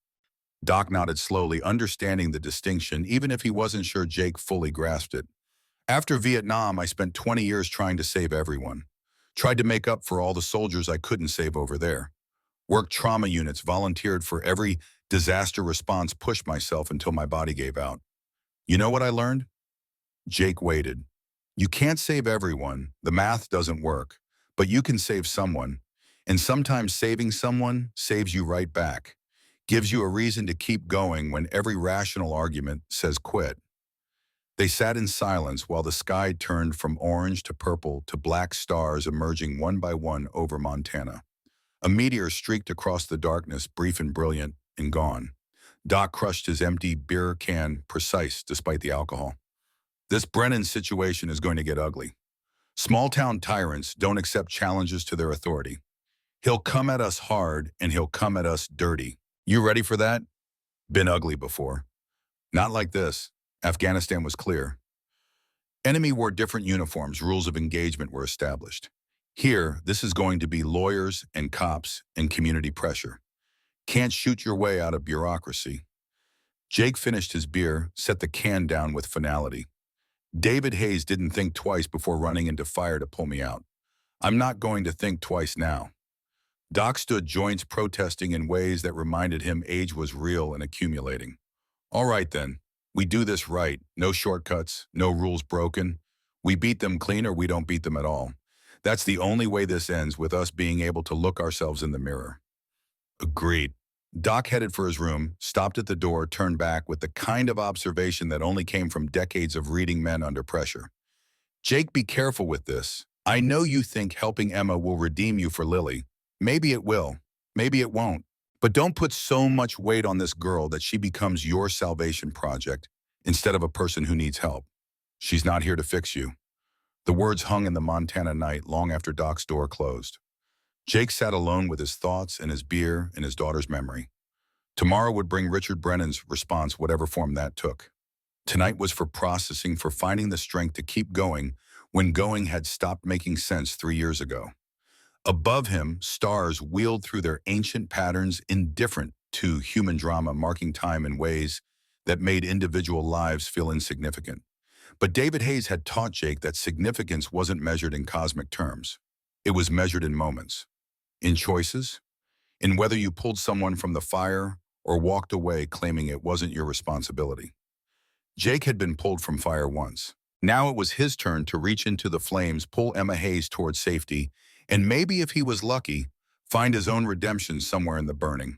Doc nodded slowly, understanding the distinction, even if he wasn't sure Jake fully grasped it. After Vietnam, I spent 20 years trying to save everyone. Tried to make up for all the soldiers I couldn't save over there. Worked trauma units, volunteered for every disaster response, pushed myself until my body gave out. You know what I learned? Jake waited. You can't save everyone, the math doesn't work, but you can save someone. And sometimes saving someone saves you right back. Gives you a reason to keep going when every rational argument says quit. They sat in silence while the sky turned from orange to purple to black stars emerging one by one over Montana. A meteor streaked across the darkness, brief and brilliant, and gone. Doc crushed his empty beer can, precise despite the alcohol. This Brennan situation is going to get ugly. Small-town tyrants don't accept challenges to their authority. He'll come at us hard, and he'll come at us dirty. You ready for that? Been ugly before. Not like this. Afghanistan was clear. Enemy wore different uniforms, rules of engagement were established. Here, this is going to be lawyers and cops and community pressure. Can't shoot your way out of bureaucracy. Jake finished his beer, set the can down with finality. David Hayes didn't think twice before running into fire to pull me out. I'm not going to think twice now. Doc stood joints protesting in ways that reminded him age was real and accumulating. All right then, we do this right, no shortcuts, no rules broken. We beat them clean or we don't beat them at all. That's the only way this ends, with us being able to look ourselves in the mirror. Agreed. Doc headed for his room, stopped at the door, turned back with the kind of observation that only came from decades of reading men under pressure. Jake, be careful with this. I know you think helping Emma will redeem you for Lily. Maybe it will. Maybe it won't. But don't put so much weight on this girl that she becomes your salvation project instead of a person who needs help. She's not here to fix you. The words hung in the Montana night long after Doc's door closed. Jake sat alone with his thoughts and his beer and his daughter's memory. Tomorrow would bring Richard Brennan's response, whatever form that took. Tonight was for processing, for finding the strength to keep going when going had stopped making sense 3 years ago. Above him, stars wheeled through their ancient patterns, indifferent to human drama, marking time in ways that made individual lives feel insignificant. But David Hayes had taught Jake that significance wasn't measured in cosmic terms. It was measured in moments, in choices, in whether you pulled someone from the fire or walked away claiming it wasn't your responsibility. Jake had been pulled from fire once. Now it was his turn to reach into the flames, pull Emma Hayes towards safety, and maybe, if he was lucky, find his own redemption somewhere in the burning.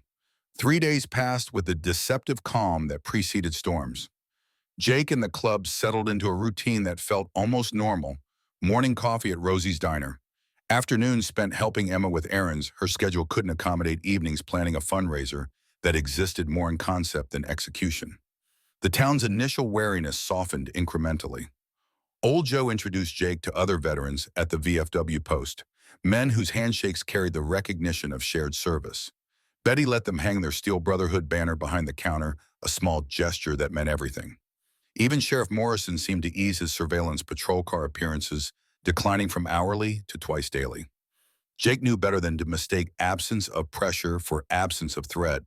3 days passed with the deceptive calm that preceded storms. Jake and the club settled into a routine that felt almost normal. Morning coffee at Rosie's Diner. Afternoons spent helping Emma with errands. Her schedule couldn't accommodate evenings planning a fundraiser that existed more in concept than execution. The town's initial wariness softened incrementally. Old Joe introduced Jake to other veterans at the VFW post, men whose handshakes carried the recognition of shared service. Betty let them hang their Steel Brotherhood banner behind the counter, a small gesture that meant everything. Even Sheriff Morrison seemed to ease his surveillance patrol car appearances, declining from hourly to twice daily. Jake knew better than to mistake absence of pressure for absence of threat,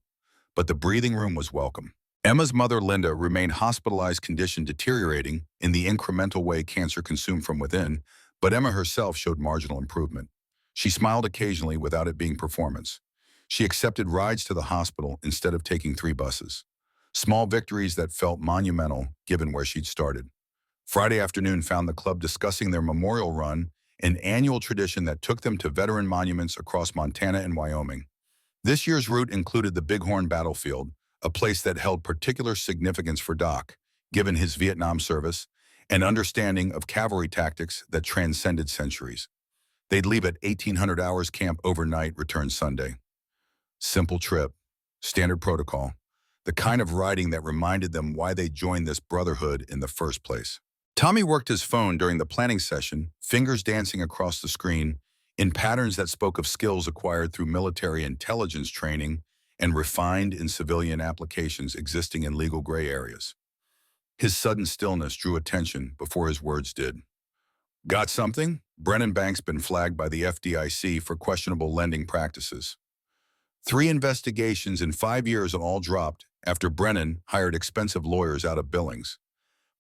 but the breathing room was welcome. Emma's mother, Linda, remained hospitalized, condition deteriorating in the incremental way cancer consumed from within, but Emma herself showed marginal improvement. She smiled occasionally without it being performance. She accepted rides to the hospital instead of taking 3 buses. Small victories that felt monumental given where she'd started. Friday afternoon found the club discussing their memorial run, an annual tradition that took them to veteran monuments across Montana and Wyoming. This year's route included the Bighorn Battlefield, a place that held particular significance for Doc, given his Vietnam service and understanding of cavalry tactics that transcended centuries. They'd leave at 1800 hours camp overnight, return Sunday. Simple trip, standard protocol, the kind of riding that reminded them why they joined this brotherhood in the first place. Tommy worked his phone during the planning session, fingers dancing across the screen, in patterns that spoke of skills acquired through military intelligence training and refined in civilian applications existing in legal gray areas. His sudden stillness drew attention before his words did. Got something? Brennan Bank's been flagged by the FDIC for questionable lending practices. 3 investigations in 5 years all dropped after Brennan hired expensive lawyers out of Billings.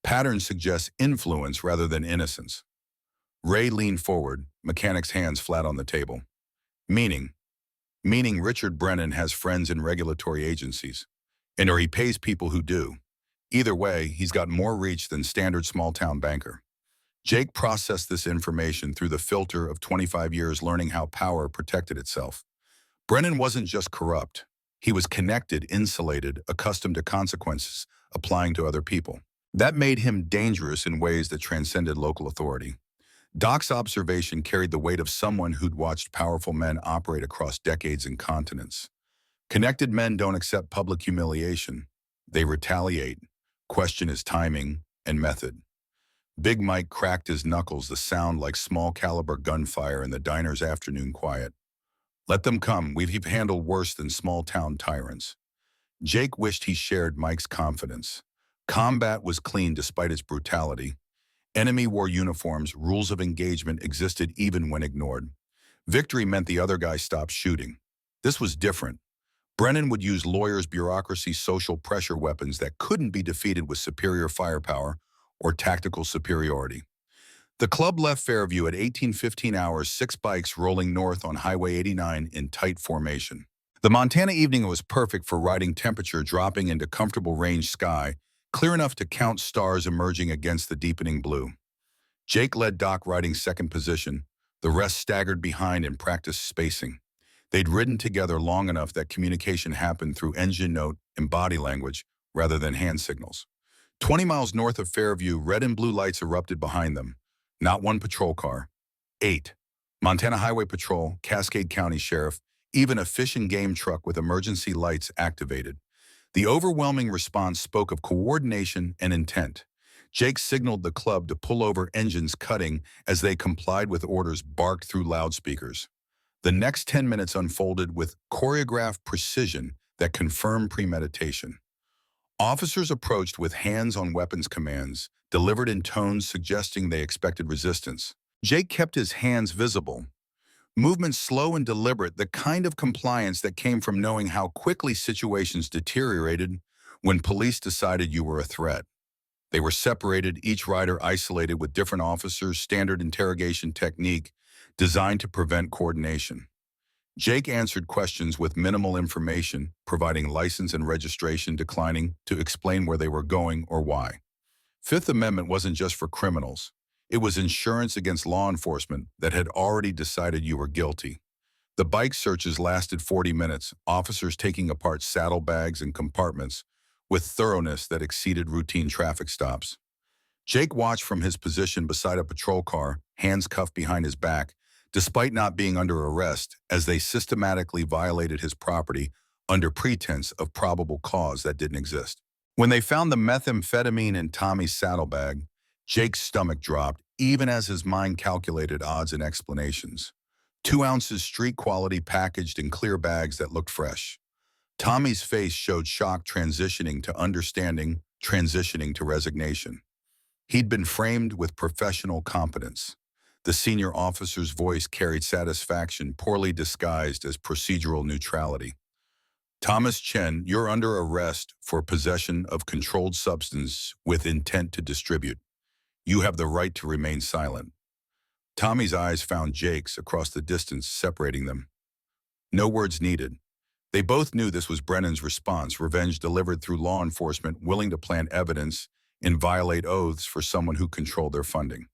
Patterns suggest influence rather than innocence. Ray leaned forward, mechanic's hands flat on the table. Meaning Richard Brennan has friends in regulatory agencies, or he pays people who do. Either way, he's got more reach than standard small-town banker. Jake processed this information through the filter of 25 years learning how power protected itself. Brennan wasn't just corrupt. He was connected, insulated, accustomed to consequences applying to other people. That made him dangerous in ways that transcended local authority. Doc's observation carried the weight of someone who'd watched powerful men operate across decades and continents. Connected men don't accept public humiliation. They retaliate, question his timing and method. Big Mike cracked his knuckles, the sound like small-caliber gunfire in the diner's afternoon quiet. Let them come. We've handled worse than small-town tyrants. Jake wished he shared Mike's confidence. Combat was clean despite its brutality. Enemy wore uniforms, rules of engagement existed even when ignored. Victory meant the other guy stopped shooting. This was different. Brennan would use lawyers, bureaucracy, social pressure weapons that couldn't be defeated with superior firepower or tactical superiority. The club left Fairview at 18:15 hours, 6 bikes rolling north on Highway 89 in tight formation. The Montana evening was perfect for riding, temperature dropping into comfortable range sky, clear enough to count stars emerging against the deepening blue. Jake led Doc riding second position. The rest staggered behind and practiced spacing. They'd ridden together long enough that communication happened through engine note and body language rather than hand signals. 20 miles north of Fairview, red and blue lights erupted behind them. Not one patrol car. 8. Montana Highway Patrol, Cascade County Sheriff, even a fish and game truck with emergency lights activated. The overwhelming response spoke of coordination and intent. Jake signaled the club to pull over, engines cutting as they complied with orders barked through loudspeakers. The next 10 minutes unfolded with choreographed precision that confirmed premeditation. Officers approached with hands-on weapons commands, delivered in tones suggesting they expected resistance. Jake kept his hands visible. Movement slow and deliberate, the kind of compliance that came from knowing how quickly situations deteriorated when police decided you were a threat. They were separated, each rider isolated with different officers, standard interrogation technique designed to prevent coordination. Jake answered questions with minimal information, providing license and registration, declining to explain where they were going or why. Fifth Amendment wasn't just for criminals. It was insurance against law enforcement that had already decided you were guilty. The bike searches lasted 40 minutes, officers taking apart saddlebags and compartments with thoroughness that exceeded routine traffic stops. Jake watched from his position beside a patrol car, hands cuffed behind his back, despite not being under arrest, as they systematically violated his property under pretense of probable cause that didn't exist. When they found the methamphetamine in Tommy's saddlebag, Jake's stomach dropped, even as his mind calculated odds and explanations. 2 ounces street quality packaged in clear bags that looked fresh. Tommy's face showed shock, transitioning to understanding, transitioning to resignation. He'd been framed with professional competence. The senior officer's voice carried satisfaction, poorly disguised as procedural neutrality. Thomas Chen, you're under arrest for possession of controlled substance with intent to distribute. You have the right to remain silent. Tommy's eyes found Jake's across the distance separating them. No words needed. They both knew this was Brennan's response, revenge delivered through law enforcement willing to plant evidence and violate oaths for someone who controlled their funding.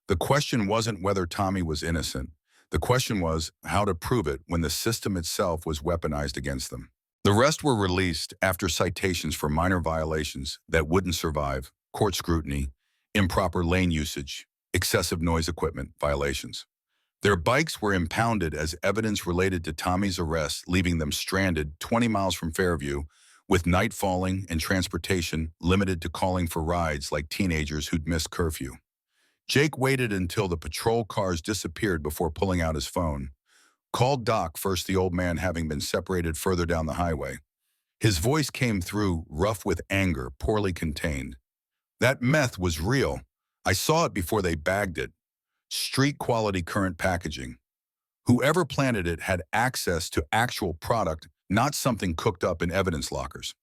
The question wasn't whether Tommy was innocent. The question was how to prove it when the system itself was weaponized against them. The rest were released after citations for minor violations that wouldn't survive, court scrutiny, improper lane usage, excessive noise equipment violations. Their bikes were impounded as evidence related to Tommy's arrest, leaving them stranded 20 miles from Fairview, with night falling and transportation limited to calling for rides like teenagers who'd missed curfew. Jake waited until the patrol cars disappeared before pulling out his phone. Called Doc, first the old man having been separated further down the highway. His voice came through, rough with anger, poorly contained. That meth was real. I saw it before they bagged it. Street-quality current packaging. Whoever planted it had access to actual product, not something cooked up in evidence lockers.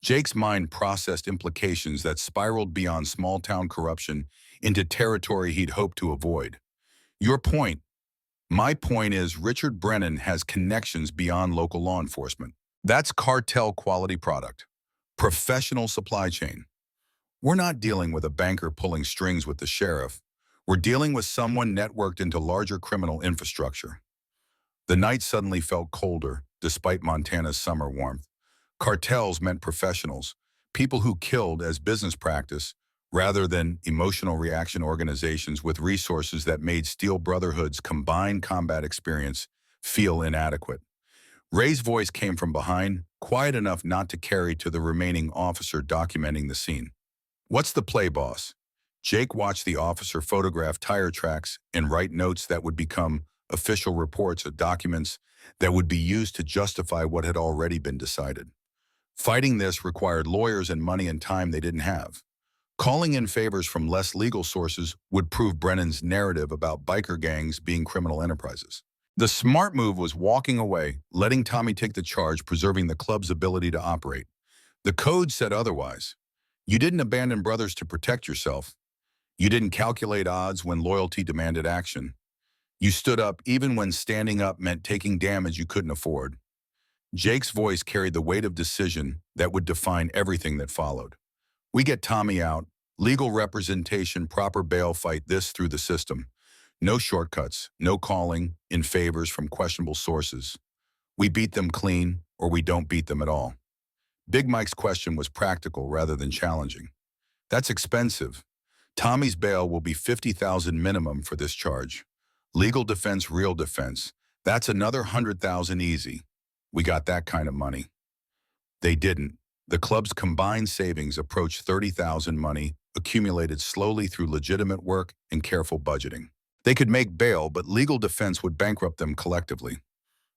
Jake's mind processed implications that spiraled beyond small-town corruption into territory he'd hoped to avoid. Your point. My point is Richard Brennan has connections beyond local law enforcement. That's cartel-quality product. Professional supply chain. We're not dealing with a banker pulling strings with the sheriff. We're dealing with someone networked into larger criminal infrastructure. The night suddenly felt colder, despite Montana's summer warmth. Cartels meant professionals, people who killed as business practice, rather than emotional reaction organizations with resources that made Steel Brotherhood's combined combat experience feel inadequate. Ray's voice came from behind, quiet enough not to carry to the remaining officer documenting the scene. What's the play, boss? Jake watched the officer photograph tire tracks and write notes that would become official reports or documents that would be used to justify what had already been decided. Fighting this required lawyers and money and time they didn't have. Calling in favors from less legal sources would prove Brennan's narrative about biker gangs being criminal enterprises. The smart move was walking away, letting Tommy take the charge, preserving the club's ability to operate. The code said otherwise. You didn't abandon brothers to protect yourself. You didn't calculate odds when loyalty demanded action. You stood up even when standing up meant taking damage you couldn't afford. Jake's voice carried the weight of decision that would define everything that followed. We get Tommy out, legal representation, proper bail, fight this through the system. No shortcuts, no calling in favors from questionable sources. We beat them clean, or we don't beat them at all. Big Mike's question was practical rather than challenging. That's expensive. Tommy's bail will be $50,000 minimum for this charge. Legal defense, real defense. That's another $100,000 easy. We got that kind of money. They didn't. The club's combined savings approached $30,000 money, accumulated slowly through legitimate work and careful budgeting. They could make bail, but legal defense would bankrupt them collectively.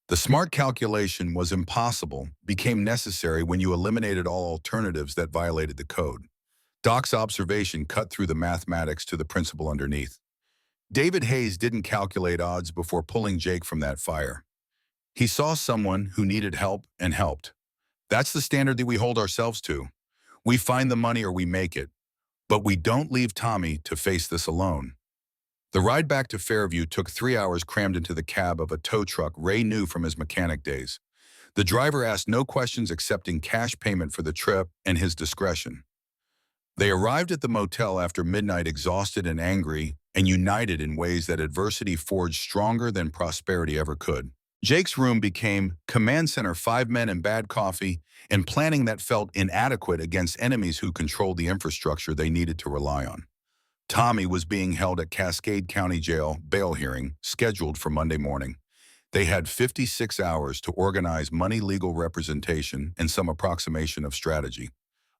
The smart calculation was impossible, became necessary when you eliminated all alternatives that violated the code. Doc's observation cut through the mathematics to the principle underneath. David Hayes didn't calculate odds before pulling Jake from that fire. He saw someone who needed help and helped. That's the standard that we hold ourselves to. We find the money or we make it. But we don't leave Tommy to face this alone. The ride back to Fairview took 3 hours crammed into the cab of a tow truck Ray knew from his mechanic days. The driver asked no questions, accepting cash payment for the trip and his discretion. They arrived at the motel after midnight, exhausted and angry, and united in ways that adversity forged stronger than prosperity ever could. Jake's room became command center, 5 men and bad coffee, and planning that felt inadequate against enemies who controlled the infrastructure they needed to rely on. Tommy was being held at Cascade County Jail, bail hearing, scheduled for Monday morning. They had 56 hours to organize money, legal representation, and some approximation of strategy.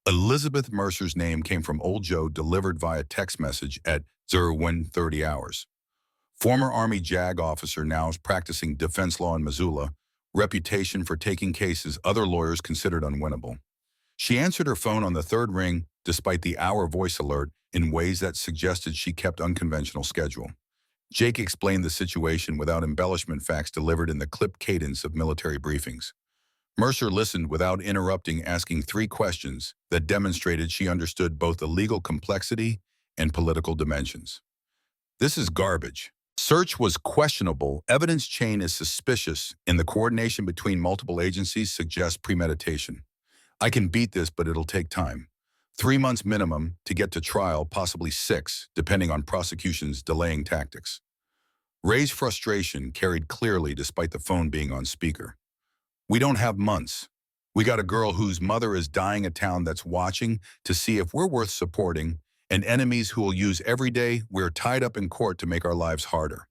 Elizabeth Mercer's name came from Old Joe, delivered via text message at 01:30 hours. Former Army JAG officer, now practicing defense law in Missoula, reputation for taking cases other lawyers considered unwinnable. She answered her phone on the third ring, despite the hour voice alert, in ways that suggested she kept unconventional schedule. Jake explained the situation without embellishment, facts delivered in the clipped cadence of military briefings. Mercer listened without interrupting, asking 3 questions that demonstrated she understood both the legal complexity and political dimensions. This is garbage. Search was questionable, evidence chain is suspicious, and the coordination between multiple agencies suggests premeditation. I can beat this, but it'll take time. 3 months minimum to get to trial, possibly 6, depending on prosecution's delaying tactics. Ray's frustration carried clearly despite the phone being on speaker. We don't have months. We got a girl whose mother is dying, a town that's watching to see if we're worth supporting, and enemies who will use every day we're tied up in court to make our lives harder.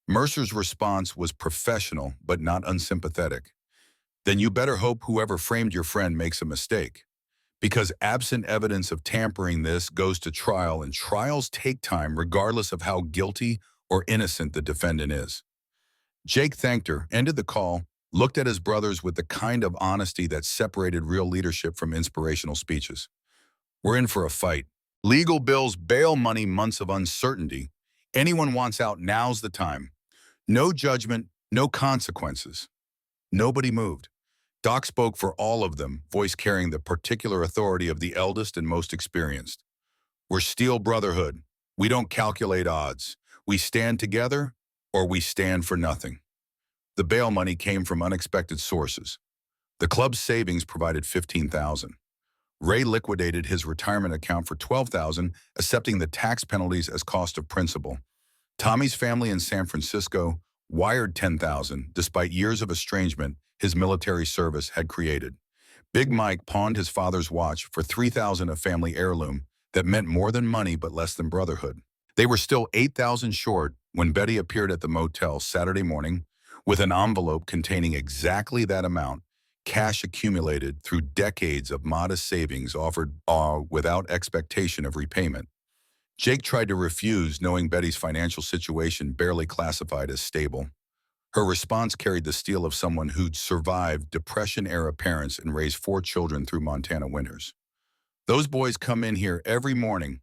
Mercer's response was professional but not unsympathetic. Then you better hope whoever framed your friend makes a mistake. Because absent evidence of tampering, this goes to trial, and trials take time regardless of how guilty or innocent the defendant is. Jake thanked her, ended the call, looked at his brothers with the kind of honesty that separated real leadership from inspirational speeches. We're in for a fight. Legal bills, bail money, months of uncertainty. Anyone wants out, now's the time. No judgment, no consequences. Nobody moved. Doc spoke for all of them, voice carrying the particular authority of the eldest and most experienced. We're Steel Brotherhood. We don't calculate odds. We stand together, or we stand for nothing. The bail money came from unexpected sources. The club's savings provided $15,000. Ray liquidated his retirement account for $12,000, accepting the tax penalties as cost of principal. Tommy's family in San Francisco wired $10,000, despite years of estrangement his military service had created. Big Mike pawned his father's watch for $3,000, a family heirloom that meant more than money but less than brotherhood. They were still $8,000 short when Betty appeared at the motel Saturday morning with an envelope containing exactly that amount, cash accumulated through decades of modest savings offered without expectation of repayment. Jake tried to refuse, knowing Betty's financial situation barely classified as stable. Her response carried the steel of someone who'd survived Depression-era parents and raised 4 children through Montana winters. Those boys come in here every morning,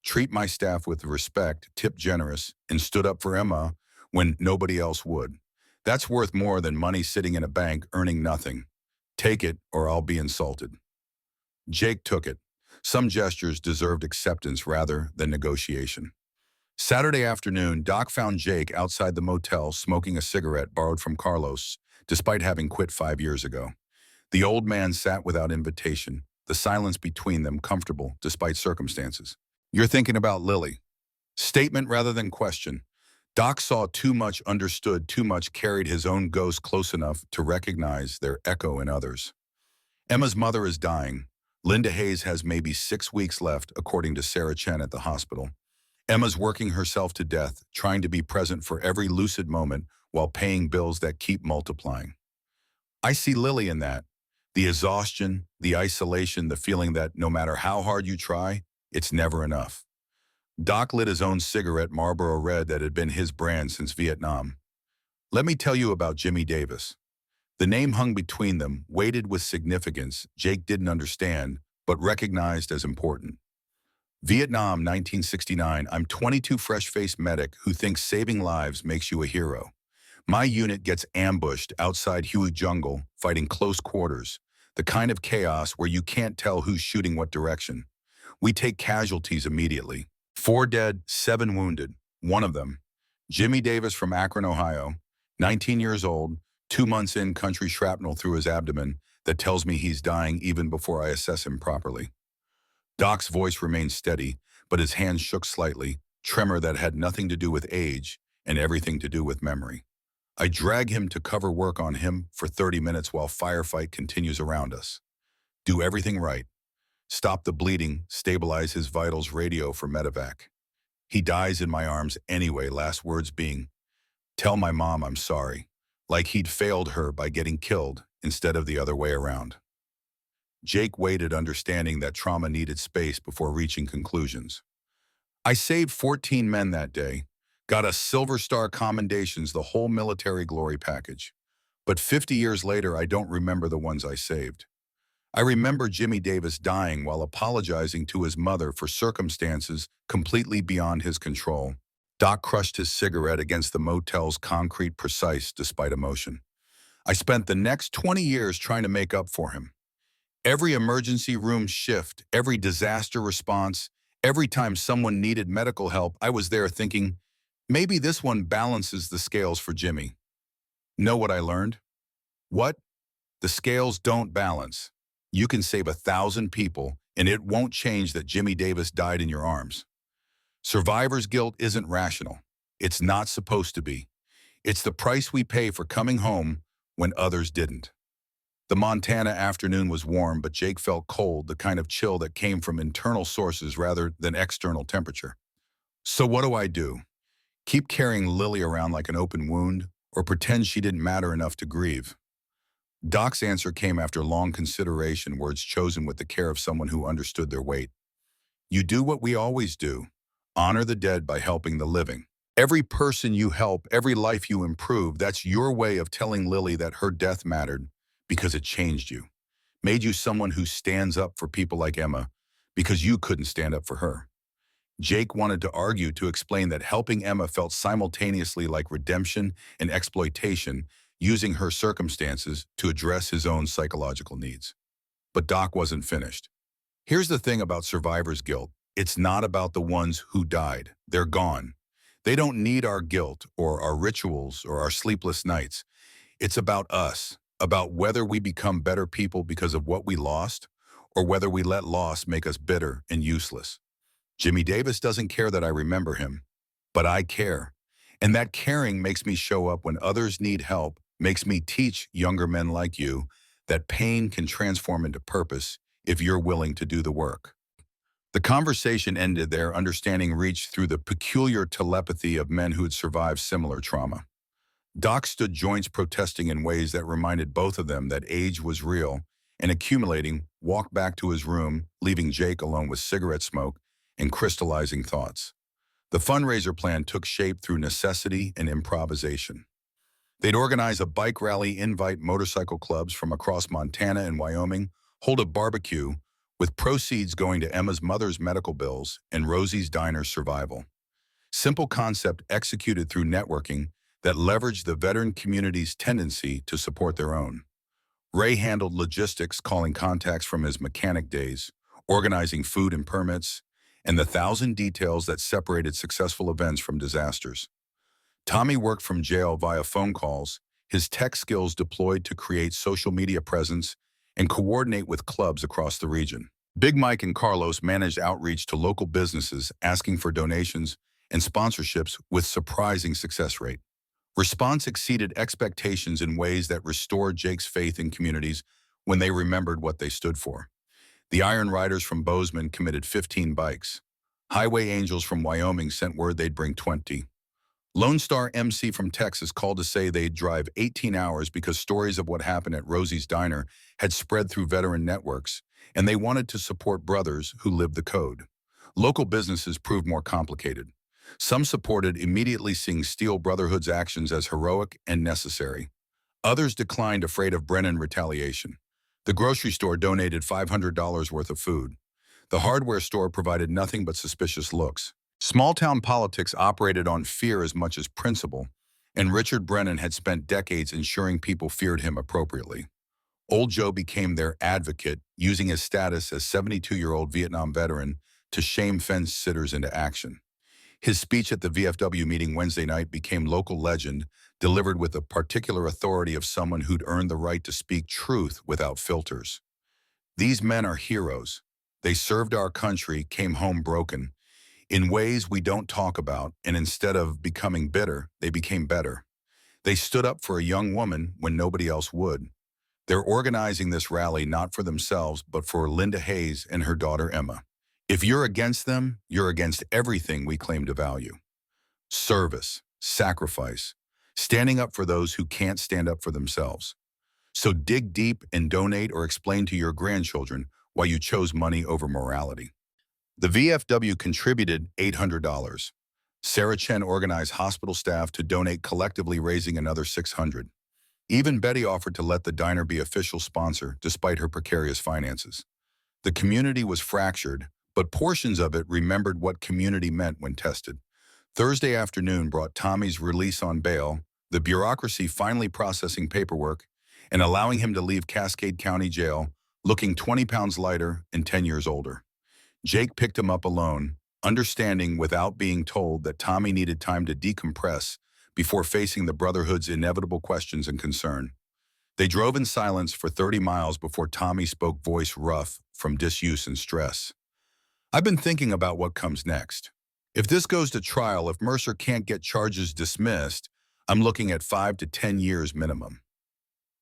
treat my staff with respect, tip generous, and stood up for Emma when nobody else would. That's worth more than money sitting in a bank earning nothing. Take it, or I'll be insulted. Jake took it. Some gestures deserved acceptance rather than negotiation. Saturday afternoon, Doc found Jake outside the motel smoking a cigarette borrowed from Carlos, despite having quit 5 years ago. The old man sat without invitation, the silence between them comfortable despite circumstances. You're thinking about Lily. Statement rather than question. Doc saw too much, understood too much, carried his own ghost close enough to recognize their echo in others. Emma's mother is dying. Linda Hayes has maybe 6 weeks left, according to Sarah Chen at the hospital. Emma's working herself to death, trying to be present for every lucid moment while paying bills that keep multiplying. I see Lily in that. The exhaustion, the isolation, the feeling that no matter how hard you try, it's never enough. Doc lit his own cigarette, Marlboro Red, that had been his brand since Vietnam. Let me tell you about Jimmy Davis. The name hung between them, weighted with significance Jake didn't understand, but recognized as important. Vietnam, 1969. I'm 22 fresh-faced medic who thinks saving lives makes you a hero. My unit gets ambushed outside Huey Jungle, fighting close quarters, the kind of chaos where you can't tell who's shooting what direction. We take casualties immediately. 4 dead, 7 wounded. One of them, Jimmy Davis from Akron, Ohio, 19 years old, 2 months in, country shrapnel through his abdomen that tells me he's dying even before I assess him properly. Doc's voice remained steady, but his hands shook slightly, tremor that had nothing to do with age and everything to do with memory. I drag him to cover work on him for 30 minutes while firefight continues around us. Do everything right. Stop the bleeding, stabilize his vitals, radio for medevac. He dies in my arms anyway, last words being, tell my mom I'm sorry, like he'd failed her by getting killed instead of the other way around. Jake waited, understanding that trauma needed space before reaching conclusions. I saved 14 men that day, got us Silver Star commendations, the whole military glory package. But 50 years later, I don't remember the ones I saved. I remember Jimmy Davis dying while apologizing to his mother for circumstances completely beyond his control. Doc crushed his cigarette against the motel's concrete, precise despite emotion. I spent the next 20 years trying to make up for him. Every emergency room shift, every disaster response, every time someone needed medical help, I was there thinking, maybe this one balances the scales for Jimmy. Know what I learned? What? The scales don't balance. You can save 1,000 people, and it won't change that Jimmy Davis died in your arms. Survivor's guilt isn't rational. It's not supposed to be. It's the price we pay for coming home when others didn't. The Montana afternoon was warm, but Jake felt cold, the kind of chill that came from internal sources rather than external temperature. So what do? Keep carrying Lily around like an open wound, or pretend she didn't matter enough to grieve? Doc's answer came after long consideration, words chosen with the care of someone who understood their weight. You do what we always do. Honor the dead by helping the living. Every person you help, every life you improve, that's your way of telling Lily that her death mattered because it changed you, made you someone who stands up for people like Emma because you couldn't stand up for her. Jake wanted to argue to explain that helping Emma felt simultaneously like redemption and exploitation, using her circumstances to address his own psychological needs. But Doc wasn't finished. Here's the thing about survivor's guilt. It's not about the ones who died. They're gone. They don't need our guilt or our rituals or our sleepless nights. It's about us, about whether we become better people because of what we lost or whether we let loss make us bitter and useless. Jimmy Davis doesn't care that I remember him, but I care. And that caring makes me show up when others need help, makes me teach younger men like you that pain can transform into purpose if you're willing to do the work. The conversation ended there, understanding reached through the peculiar telepathy of men who had survived similar trauma. Doc stood joints protesting in ways that reminded both of them that age was real, and accumulating, walked back to his room, leaving Jake alone with cigarette smoke and crystallizing thoughts. The fundraiser plan took shape through necessity and improvisation. They'd organize a bike rally, invite motorcycle clubs from across Montana and Wyoming, hold a barbecue, with proceeds going to Emma's mother's medical bills and Rosie's diner's survival. Simple concept executed through networking that leveraged the veteran community's tendency to support their own. Ray handled logistics, calling contacts from his mechanic days, organizing food and permits, and the thousand details that separated successful events from disasters. Tommy worked from jail via phone calls, his tech skills deployed to create social media presence and coordinate with clubs across the region. Big Mike and Carlos managed outreach to local businesses, asking for donations and sponsorships with surprising success rate. Response exceeded expectations in ways that restored Jake's faith in communities when they remembered what they stood for. The Iron Riders from Bozeman committed 15 bikes. Highway Angels from Wyoming sent word they'd bring 20. Lone Star MC from Texas called to say they'd drive 18 hours because stories of what happened at Rosie's Diner had spread through veteran networks, and they wanted to support brothers who lived the code. Local businesses proved more complicated. Some supported immediately seeing Steel Brotherhood's actions as heroic and necessary. Others declined, afraid of Brennan retaliation. The grocery store donated $500 worth of food. The hardware store provided nothing but suspicious looks. Small-town politics operated on fear as much as principle, and Richard Brennan had spent decades ensuring people feared him appropriately. Old Joe became their advocate, using his status as 72-year-old Vietnam veteran to shame fence-sitters into action. His speech at the VFW meeting Wednesday night became local legend, delivered with the particular authority of someone who'd earned the right to speak truth without filters. These men are heroes. They served our country, came home broken, in ways we don't talk about, and instead of becoming bitter, they became better. They stood up for a young woman when nobody else would. They're organizing this rally not for themselves, but for Linda Hayes and her daughter Emma. If you're against them, you're against everything we claim to value. Service, sacrifice, standing up for those who can't stand up for themselves. So dig deep and donate or explain to your grandchildren why you chose money over morality. The VFW contributed $800. Sarah Chen organized hospital staff to donate, collectively raising another $600. Even Betty offered to let the diner be official sponsor despite her precarious finances. The community was fractured, but portions of it remembered what community meant when tested. Thursday afternoon brought Tommy's release on bail, the bureaucracy finally processing paperwork and allowing him to leave Cascade County Jail, looking 20 pounds lighter and 10 years older. Jake picked him up alone, understanding without being told that Tommy needed time to decompress before facing the Brotherhood's inevitable questions and concern. They drove in silence for 30 miles before Tommy spoke, voice rough from disuse and stress. I've been thinking about what comes next. If this goes to trial, if Mercer can't get charges dismissed, I'm looking at 5 to 10 years minimum.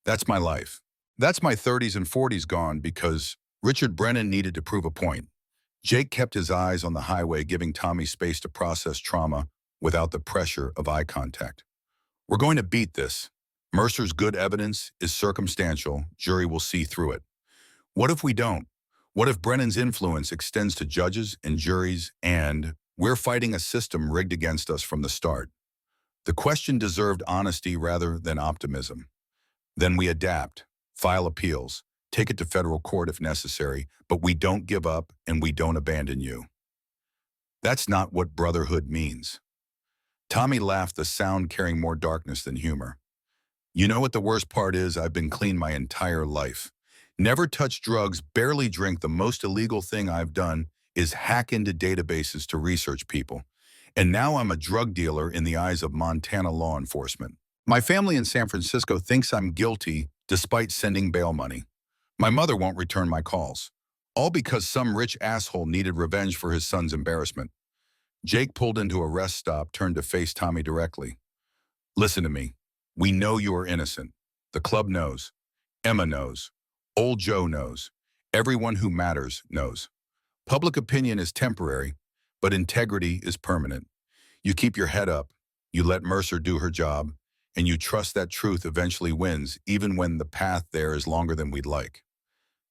That's my life. That's my 30s and 40s gone because Richard Brennan needed to prove a point. Jake kept his eyes on the highway, giving Tommy space to process trauma without the pressure of eye contact. We're going to beat this. Mercer's good evidence is circumstantial. Jury will see through it. What if we don't? What if Brennan's influence extends to judges and juries and we're fighting a system rigged against us from the start? The question deserved honesty rather than optimism. Then we adapt, file appeals, take it to federal court if necessary, but we don't give up and we don't abandon you. That's not what brotherhood means. Tommy laughed, the sound carrying more darkness than humor. You know what the worst part is? I've been clean my entire life. Never touched drugs, barely drink. The most illegal thing I've done is hack into databases to research people. And now I'm a drug dealer in the eyes of Montana law enforcement. My family in San Francisco thinks I'm guilty despite sending bail money. My mother won't return my calls. All because some rich asshole needed revenge for his son's embarrassment. Jake pulled into a rest stop, turned to face Tommy directly. Listen to me. We know you are innocent. The club knows. Emma knows. Old Joe knows. Everyone who matters knows. Public opinion is temporary, but integrity is permanent. You keep your head up, you let Mercer do her job, and you trust that truth eventually wins, even when the path there is longer than we'd like.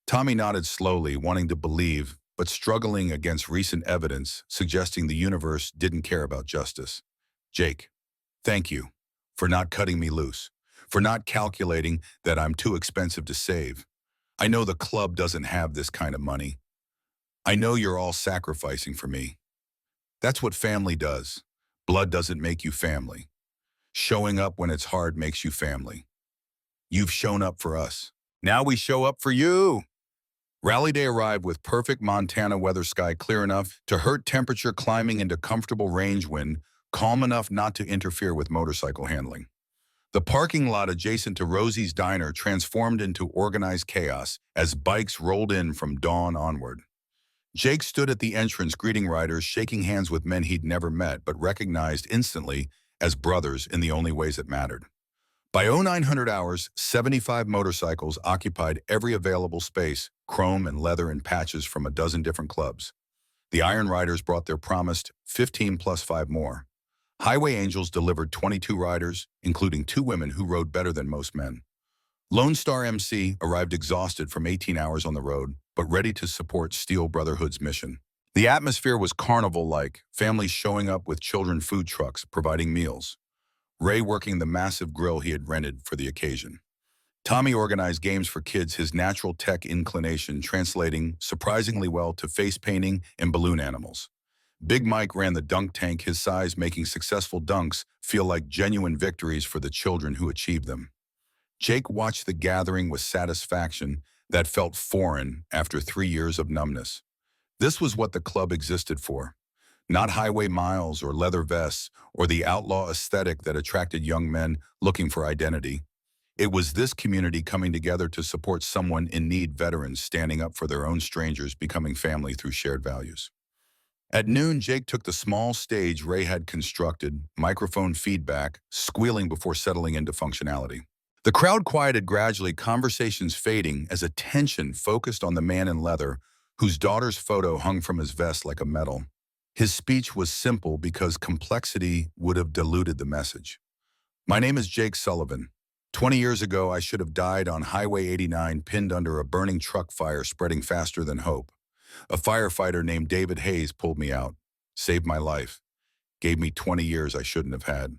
Tommy nodded slowly, wanting to believe, but struggling against recent evidence suggesting the universe didn't care about justice. Jake, thank you for not cutting me loose, for not calculating that I'm too expensive to save. I know the club doesn't have this kind of money. I know you're all sacrificing for me. That's what family does. Blood doesn't make you family. Showing up when it's hard makes you family. You've shown up for us. Now we show up for you. Rally day arrived with perfect Montana weather, sky clear enough to hurt temperature climbing into comfortable range wind, calm enough not to interfere with motorcycle handling. The parking lot adjacent to Rosie's Diner transformed into organized chaos as bikes rolled in from dawn onward. Jake stood at the entrance greeting riders, shaking hands with men he'd never met but recognized instantly as brothers in the only ways that mattered. By 0900 hours, 75 motorcycles occupied every available space, chrome and leather and patches from a dozen different clubs. The Iron Riders brought their promised 15 plus 5 more. Highway Angels delivered 22 riders, including 2 women who rode better than most men. Lone Star MC arrived exhausted from 18 hours on the road, but ready to support Steel Brotherhood's mission. The atmosphere was carnival-like, families showing up with children food trucks providing meals. Ray working the massive grill he had rented for the occasion. Tommy organized games for kids, his natural tech inclination translating surprisingly well to face painting and balloon animals. Big Mike ran the dunk tank, his size making successful dunks feel like genuine victories for the children who achieved them. Jake watched the gathering with satisfaction that felt foreign after 3 years of numbness. This was what the club existed for. Not highway miles or leather vests or the outlaw aesthetic that attracted young men looking for identity. It was this community coming together to support someone in need, veterans standing up for their own, strangers becoming family through shared values. At noon, Jake took the small stage Ray had constructed, microphone feedback, squealing before settling into functionality. The crowd quieted gradually, conversations fading as attention focused on the man in leather, whose daughter's photo hung from his vest like a medal. His speech was simple because complexity would have diluted the message. My name is Jake Sullivan. 20 years ago, I should have died on Highway 89, pinned under a burning truck fire spreading faster than hope. A firefighter named David Hayes pulled me out, saved my life, gave me 20 years I shouldn't have had.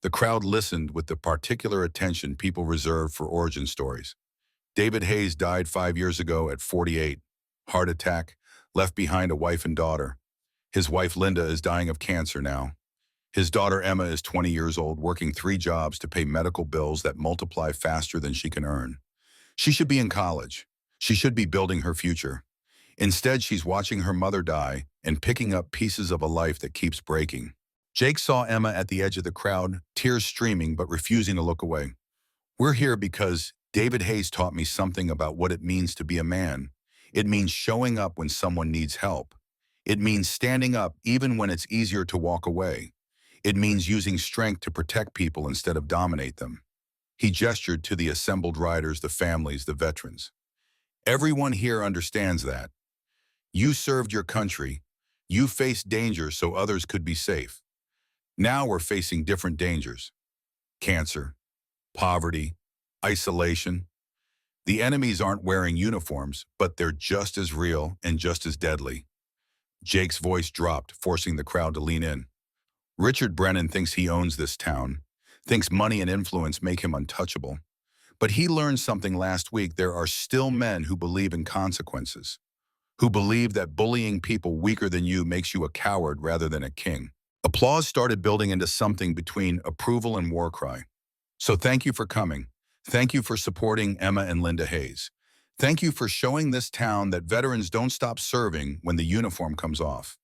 The crowd listened with the particular attention people reserve for origin stories. David Hayes died 5 years ago at 48. Heart attack, left behind a wife and daughter. His wife Linda is dying of cancer now. His daughter Emma is 20 years old, working 3 jobs to pay medical bills that multiply faster than she can earn. She should be in college. She should be building her future. Instead, she's watching her mother die and picking up pieces of a life that keeps breaking. Jake saw Emma at the edge of the crowd, tears streaming but refusing to look away. We're here because David Hayes taught me something about what it means to be a man. It means showing up when someone needs help. It means standing up even when it's easier to walk away. It means using strength to protect people instead of dominate them. He gestured to the assembled riders, the families, the veterans. Everyone here understands that. You served your country. You faced danger so others could be safe. Now we're facing different dangers. Cancer, poverty, isolation. The enemies aren't wearing uniforms, but they're just as real and just as deadly. Jake's voice dropped, forcing the crowd to lean in. Richard Brennan thinks he owns this town, thinks money and influence make him untouchable. But he learned something last week. There are still men who believe in consequences, who believe that bullying people weaker than you makes you a coward rather than a king. Applause started building into something between approval and war cry. So thank you for coming. Thank you for supporting Emma and Linda Hayes. Thank you for showing this town that veterans don't stop serving when the uniform comes off.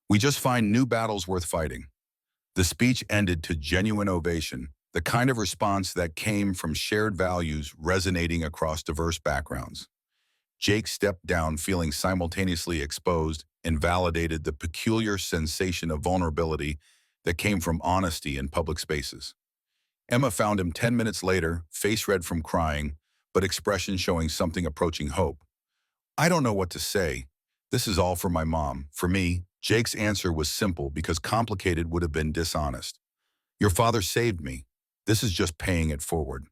We just find new battles worth fighting. The speech ended to genuine ovation, the kind of response that came from shared values resonating across diverse backgrounds. Jake stepped down feeling simultaneously exposed and validated the peculiar sensation of vulnerability that came from honesty in public spaces. Emma found him 10 minutes later, face red from crying, but expression showing something approaching hope. I don't know what to say. This is all for my mom. For me, Jake's answer was simple because complicated would have been dishonest. Your father saved me. This is just paying it forward.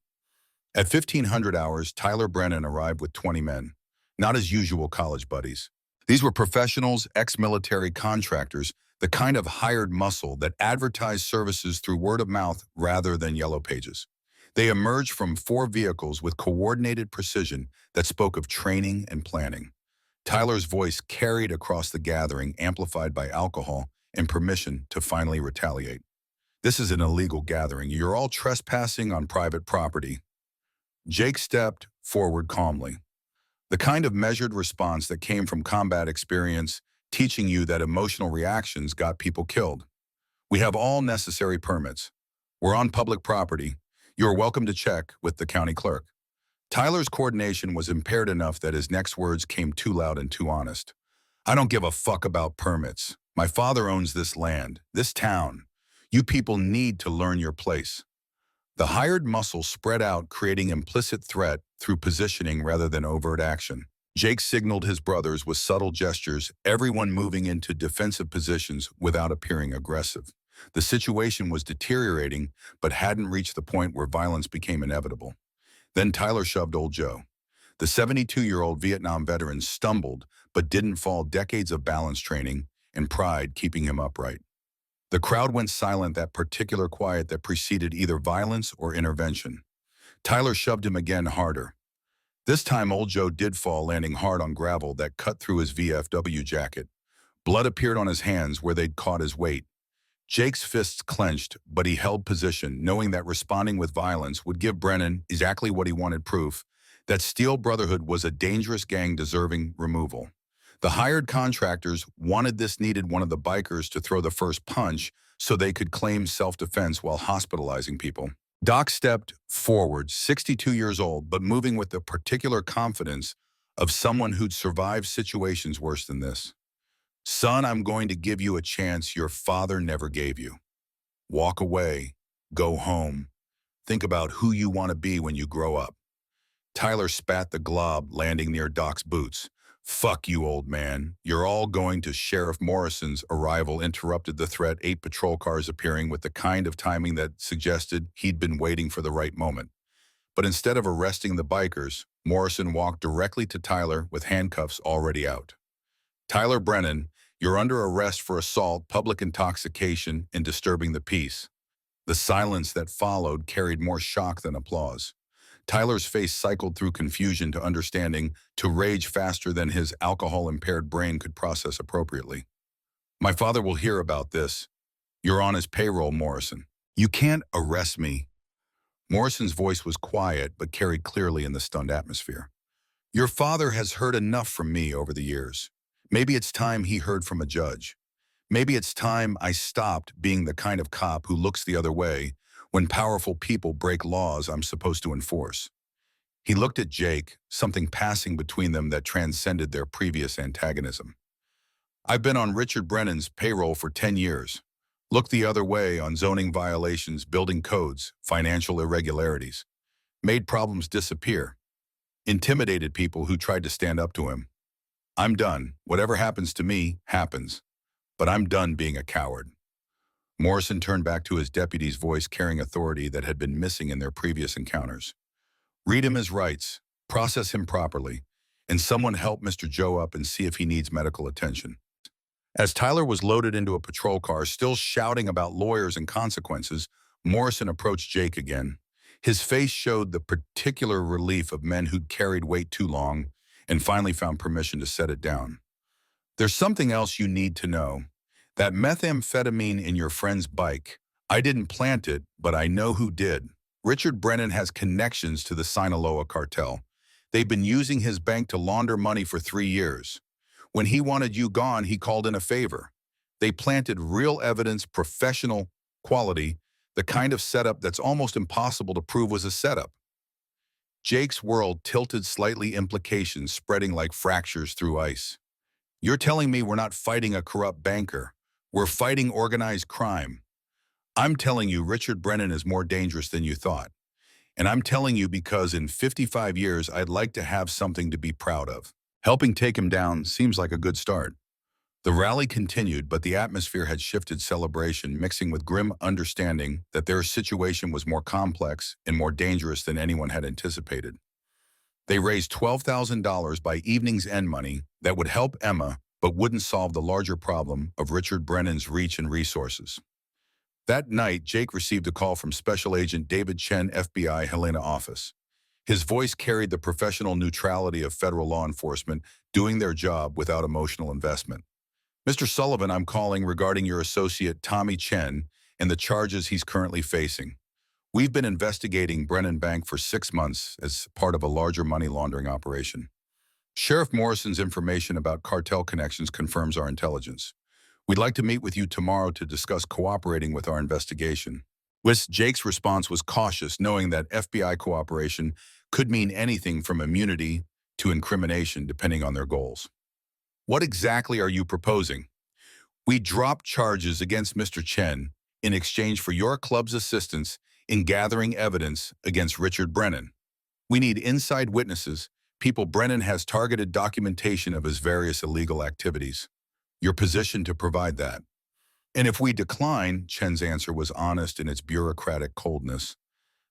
At 1500 hours, Tyler Brennan arrived with 20 men, not his usual college buddies. These were professionals, ex-military contractors, the kind of hired muscle that advertised services through word of mouth rather than yellow pages. They emerged from 4 vehicles with coordinated precision that spoke of training and planning. Tyler's voice carried across the gathering, amplified by alcohol and permission to finally retaliate. This is an illegal gathering. You're all trespassing on private property. Jake stepped forward calmly. The kind of measured response that came from combat experience, teaching you that emotional reactions got people killed. We have all necessary permits. We're on public property. You are welcome to check with the county clerk. Tyler's coordination was impaired enough that his next words came too loud and too honest. I don't give a fuck about permits. My father owns this land, this town. You people need to learn your place. The hired muscle spread out, creating implicit threat through positioning rather than overt action. Jake signaled his brothers with subtle gestures, everyone moving into defensive positions without appearing aggressive. The situation was deteriorating, but hadn't reached the point where violence became inevitable. Then Tyler shoved old Joe. The 72-year-old Vietnam veteran stumbled, but didn't fall, decades of balance training and pride keeping him upright. The crowd went silent, that particular quiet that preceded either violence or intervention. Tyler shoved him again, harder. This time old Joe did fall, landing hard on gravel that cut through his VFW jacket. Blood appeared on his hands where they'd caught his weight. Jake's fists clenched, but he held position, knowing that responding with violence would give Brennan exactly what he wanted: proof that Steel Brotherhood was a dangerous gang deserving removal. The hired contractors wanted this, needed one of the bikers to throw the first punch so they could claim self-defense while hospitalizing people. Doc stepped forward, 62 years old, but moving with the particular confidence of someone who'd survived situations worse than this. Son, I'm going to give you a chance your father never gave you. Walk away, go home, think about who you want to be when you grow up. Tyler spat the glob, landing near Doc's boots. Fuck you, old man. You're all going to. Sheriff Morrison's arrival interrupted the threat, 8 patrol cars appearing with the kind of timing that suggested he'd been waiting for the right moment. But instead of arresting the bikers, Morrison walked directly to Tyler with handcuffs already out. Tyler Brennan, you're under arrest for assault, public intoxication, and disturbing the peace. The silence that followed carried more shock than applause. Tyler's face cycled through confusion to understanding, to rage faster than his alcohol-impaired brain could process appropriately. My father will hear about this. You're on his payroll, Morrison. You can't arrest me. Morrison's voice was quiet but carried clearly in the stunned atmosphere. Your father has heard enough from me over the years. Maybe it's time he heard from a judge. Maybe it's time I stopped being the kind of cop who looks the other way when powerful people break laws I'm supposed to enforce. He looked at Jake, something passing between them that transcended their previous antagonism. I've been on Richard Brennan's payroll for 10 years. Looked the other way on zoning violations, building codes, financial irregularities. Made problems disappear. Intimidated people who tried to stand up to him. I'm done. Whatever happens to me, happens. But I'm done being a coward. Morrison turned back to his deputy's voice carrying authority that had been missing in their previous encounters. Read him his rights, process him properly, and someone help Mr. Joe up and see if he needs medical attention. As Tyler was loaded into a patrol car, still shouting about lawyers and consequences, Morrison approached Jake again. His face showed the particular relief of men who'd carried weight too long and finally found permission to set it down. There's something else you need to know. That methamphetamine in your friend's bike, I didn't plant it, but I know who did. Richard Brennan has connections to the Sinaloa cartel. They've been using his bank to launder money for 3 years. When he wanted you gone, he called in a favor. They planted real evidence, professional quality, the kind of setup that's almost impossible to prove was a setup. Jake's world tilted slightly, implications spreading like fractures through ice. You're telling me we're not fighting a corrupt banker. We're fighting organized crime. I'm telling you Richard Brennan is more dangerous than you thought. And I'm telling you because in 55 years, I'd like to have something to be proud of. Helping take him down seems like a good start. The rally continued, but the atmosphere had shifted, celebration mixing with grim understanding that their situation was more complex and more dangerous than anyone had anticipated. They raised $12,000 by evening's end money that would help Emma, but wouldn't solve the larger problem of Richard Brennan's reach and resources. That night, Jake received a call from Special Agent David Chen, FBI Helena office. His voice carried the professional neutrality of federal law enforcement doing their job without emotional investment. Mr. Sullivan, I'm calling regarding your associate Tommy Chen and the charges he's currently facing. We've been investigating Brennan Bank for 6 months as part of a larger money laundering operation. Sheriff Morrison's information about cartel connections confirms our intelligence. We'd like to meet with you tomorrow to discuss cooperating with our investigation. Jake's response was cautious, knowing that FBI cooperation could mean anything from immunity to incrimination depending on their goals. What exactly are you proposing? We dropped charges against Mr. Chen in exchange for your club's assistance in gathering evidence against Richard Brennan. We need inside witnesses, people Brennan has targeted documentation of his various illegal activities. You're positioned to provide that. And if we decline, Chen's answer was honest in its bureaucratic coldness,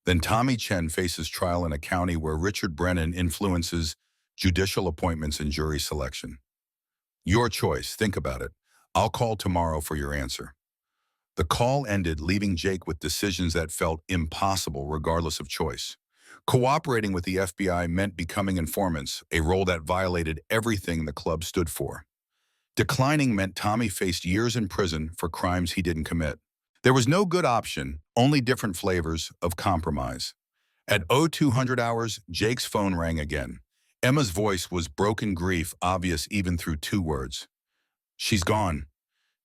then Tommy Chen faces trial in a county where Richard Brennan influences judicial appointments and jury selection. Your choice, think about it. I'll call tomorrow for your answer. The call ended, leaving Jake with decisions that felt impossible regardless of choice. Cooperating with the FBI meant becoming informants, a role that violated everything the club stood for. Declining meant Tommy faced years in prison for crimes he didn't commit. There was no good option, only different flavors of compromise. At 0200 hours, Jake's phone rang again. Emma's voice was broken grief, obvious even through 2 words. She's gone.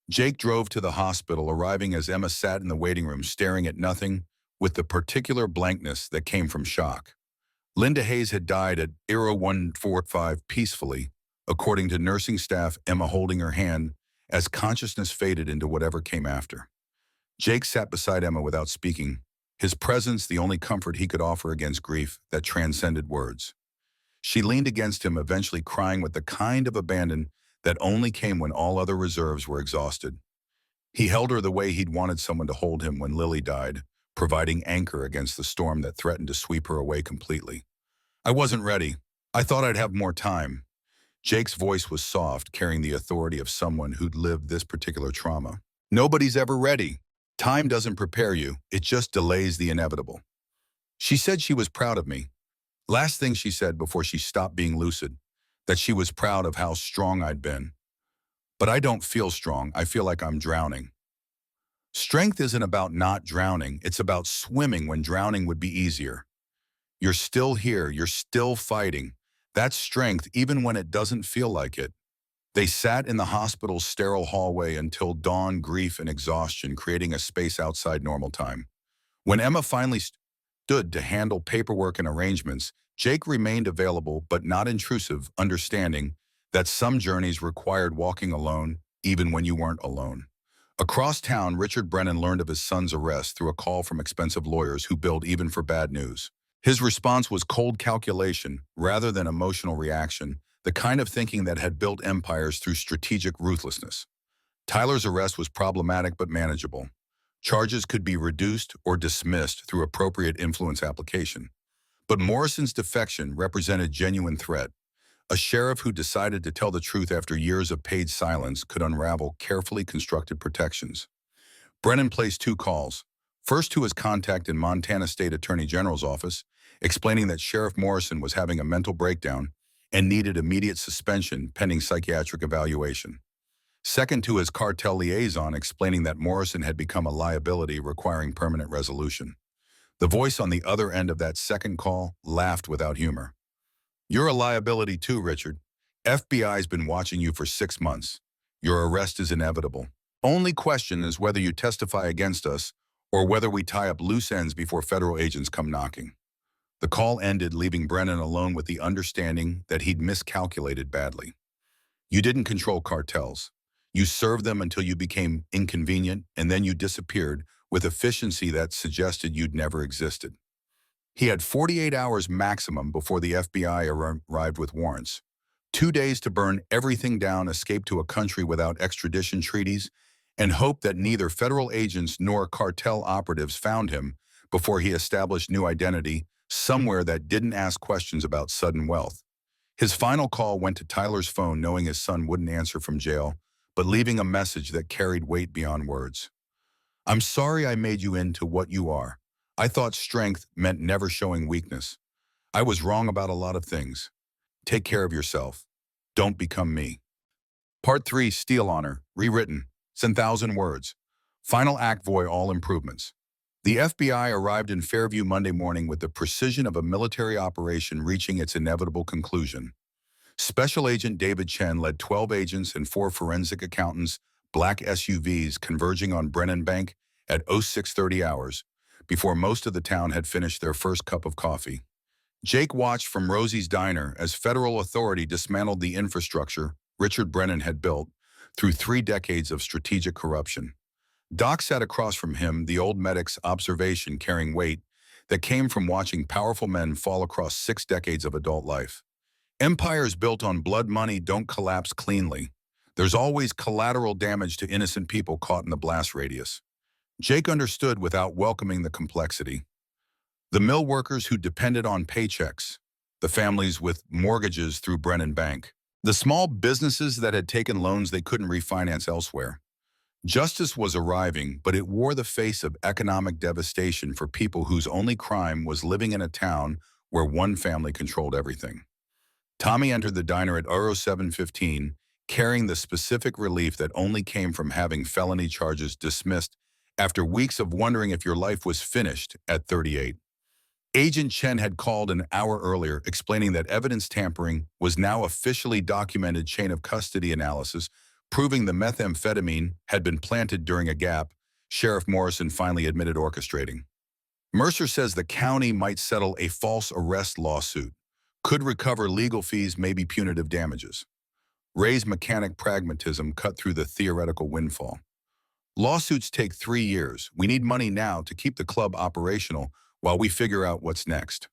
Jake drove to the hospital, arriving as Emma sat in the waiting room staring at nothing with the particular blankness that came from shock. Linda Hayes had died at 0145 peacefully, according to nursing staff, Emma holding her hand as consciousness faded into whatever came after. Jake sat beside Emma without speaking, his presence the only comfort he could offer against grief that transcended words. She leaned against him, eventually crying with the kind of abandon that only came when all other reserves were exhausted. He held her the way he'd wanted someone to hold him when Lily died, providing anchor against the storm that threatened to sweep her away completely. I wasn't ready. I thought I'd have more time. Jake's voice was soft, carrying the authority of someone who'd lived this particular trauma. Nobody's ever ready. Time doesn't prepare you, it just delays the inevitable. She said she was proud of me. Last thing she said before she stopped being lucid, that she was proud of how strong I'd been. But I don't feel strong, I feel like I'm drowning. Strength isn't about not drowning, it's about swimming when drowning would be easier. You're still here, you're still fighting. That's strength even when it doesn't feel like it. They sat in the hospital's sterile hallway until dawn, grief and exhaustion creating a space outside normal time. When Emma finally stood to handle paperwork and arrangements, Jake remained available but not intrusive, understanding that some journeys required walking alone even when you weren't alone. Across town, Richard Brennan learned of his son's arrest through a call from expensive lawyers who billed even for bad news. His response was cold calculation rather than emotional reaction, the kind of thinking that had built empires through strategic ruthlessness. Tyler's arrest was problematic but manageable. Charges could be reduced or dismissed through appropriate influence application. But Morrison's defection represented genuine threat. A sheriff who decided to tell the truth after years of paid silence could unravel carefully constructed protections. Brennan placed two calls. First to his contact in Montana State Attorney General's office, explaining that Sheriff Morrison was having a mental breakdown and needed immediate suspension pending psychiatric evaluation. Second to his cartel liaison, explaining that Morrison had become a liability requiring permanent resolution. The voice on the other end of that second call laughed without humor. "You're a liability too, Richard. FBI's been watching you for 6 months. Your arrest is inevitable. Only question is whether you testify against us or whether we tie up loose ends before federal agents come knocking." The call ended, leaving Brennan alone with the understanding that he'd miscalculated badly. You didn't control cartels. You served them until you became inconvenient, and then you disappeared with efficiency that suggested you'd never existed. He had 48 hours maximum before the FBI arrived with warrants. 2 days to burn everything down, escape to a country without extradition treaties, and hope that neither federal agents nor cartel operatives found him before he established new identity somewhere that didn't ask questions about sudden wealth. His final call went to Tyler's phone, knowing his son wouldn't answer from jail, but leaving a message that carried weight beyond words. "I'm sorry I made you into what you are. I thought strength meant never showing weakness. I was wrong about a lot of things. Take care of yourself. Don't become me." Part 3, Steel Honor, rewritten, 10,000 words. Final act, void all improvements. The FBI arrived in Fairview Monday morning with the precision of a military operation reaching its inevitable conclusion. Special Agent David Chen led 12 agents and 4 forensic accountants, black SUVs converging on Brennan Bank at 0630 hours, before most of the town had finished their first cup of coffee. Jake watched from Rosie's Diner as federal authority dismantled the infrastructure Richard Brennan had built through 3 decades of strategic corruption. Doc sat across from him, the old medic's observation carrying weight that came from watching powerful men fall across 6 decades of adult life. Empires built on blood money don't collapse cleanly. There's always collateral damage to innocent people caught in the blast radius. Jake understood without welcoming the complexity. The mill workers who depended on paychecks, the families with mortgages through Brennan Bank, the small businesses that had taken loans they couldn't refinance elsewhere. Justice was arriving, but it wore the face of economic devastation for people whose only crime was living in a town where one family controlled everything. Tommy entered the diner at 07:15, carrying the specific relief that only came from having felony charges dismissed after weeks of wondering if your life was finished at 38. Agent Chen had called an hour earlier, explaining that evidence tampering was now officially documented chain of custody analysis, proving the methamphetamine had been planted during a gap Sheriff Morrison finally admitted orchestrating. Mercer says the county might settle a false arrest lawsuit, could recover legal fees, maybe punitive damages. Ray's mechanic pragmatism cut through the theoretical windfall. "Lawsuits take 3 years. We need money now to keep the club operational while we figure out what's next."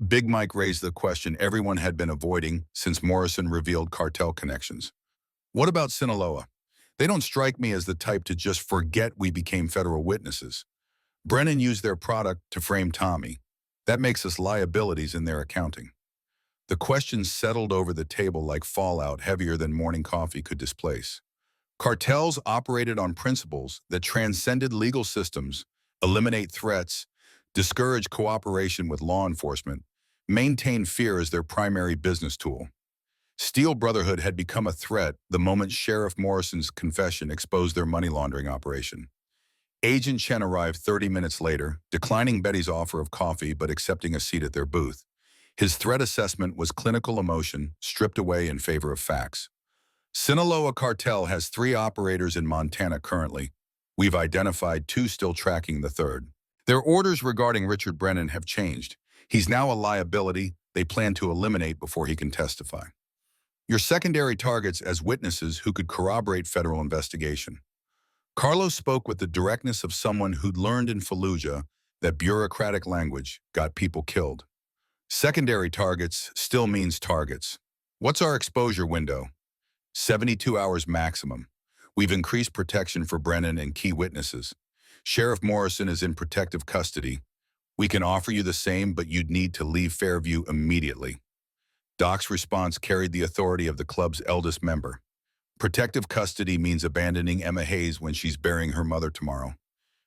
Big Mike raised the question everyone had been avoiding since Morrison revealed cartel connections. "What about Sinaloa? They don't strike me as the type to just forget we became federal witnesses. Brennan used their product to frame Tommy. That makes us liabilities in their accounting." The questions settled over the table like fallout, heavier than morning coffee could displace. Cartels operated on principles that transcended legal systems, eliminate threats, discourage cooperation with law enforcement, maintain fear as their primary business tool. Steel Brotherhood had become a threat the moment Sheriff Morrison's confession exposed their money laundering operation. Agent Chen arrived 30 minutes later, declining Betty's offer of coffee but accepting a seat at their booth. His threat assessment was clinical emotion, stripped away in favor of facts. "Sinaloa cartel has 3 operators in Montana currently. We've identified 2, still tracking the 3rd. Their orders regarding Richard Brennan have changed. He's now a liability they plan to eliminate before he can testify. Your secondary targets as witnesses who could corroborate federal investigation." Carlos spoke with the directness of someone who'd learned in Fallujah that bureaucratic language got people killed. "Secondary targets still means targets. What's our exposure window?" 72 hours maximum. We've increased protection for Brennan and key witnesses. Sheriff Morrison is in protective custody. We can offer you the same, but you'd need to leave Fairview immediately. Doc's response carried the authority of the club's eldest member. Protective custody means abandoning Emma Hayes when she's burying her mother tomorrow.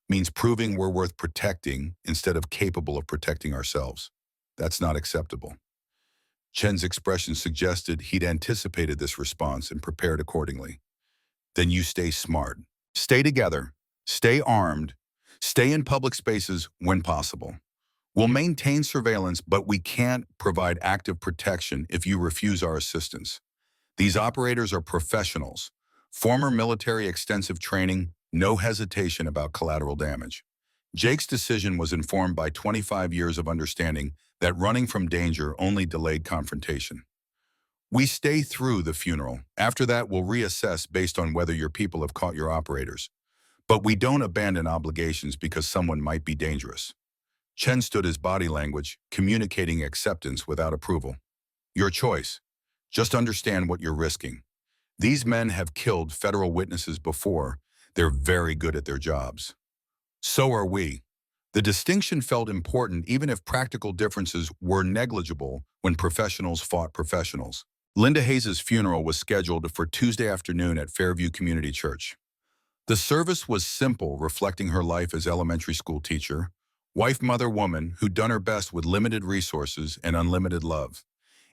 Means proving we're worth protecting instead of capable of protecting ourselves. That's not acceptable. Chen's expression suggested he'd anticipated this response and prepared accordingly. Then you stay smart. Stay together. Stay armed. Stay in public spaces when possible. We'll maintain surveillance, but we can't provide active protection if you refuse our assistance. These operators are professionals. Former military extensive training, no hesitation about collateral damage. Jake's decision was informed by 25 years of understanding that running from danger only delayed confrontation. We stay through the funeral. After that, we'll reassess based on whether your people have caught your operators. But we don't abandon obligations because someone might be dangerous. Chen stood his body language, communicating acceptance without approval. Your choice. Just understand what you're risking. These men have killed federal witnesses before. They're very good at their jobs. So are we. The distinction felt important even if practical differences were negligible when professionals fought professionals. Linda Hayes' funeral was scheduled for Tuesday afternoon at Fairview Community Church. The service was simple, reflecting her life as elementary school teacher, wife, mother, woman who'd done her best with limited resources and unlimited love.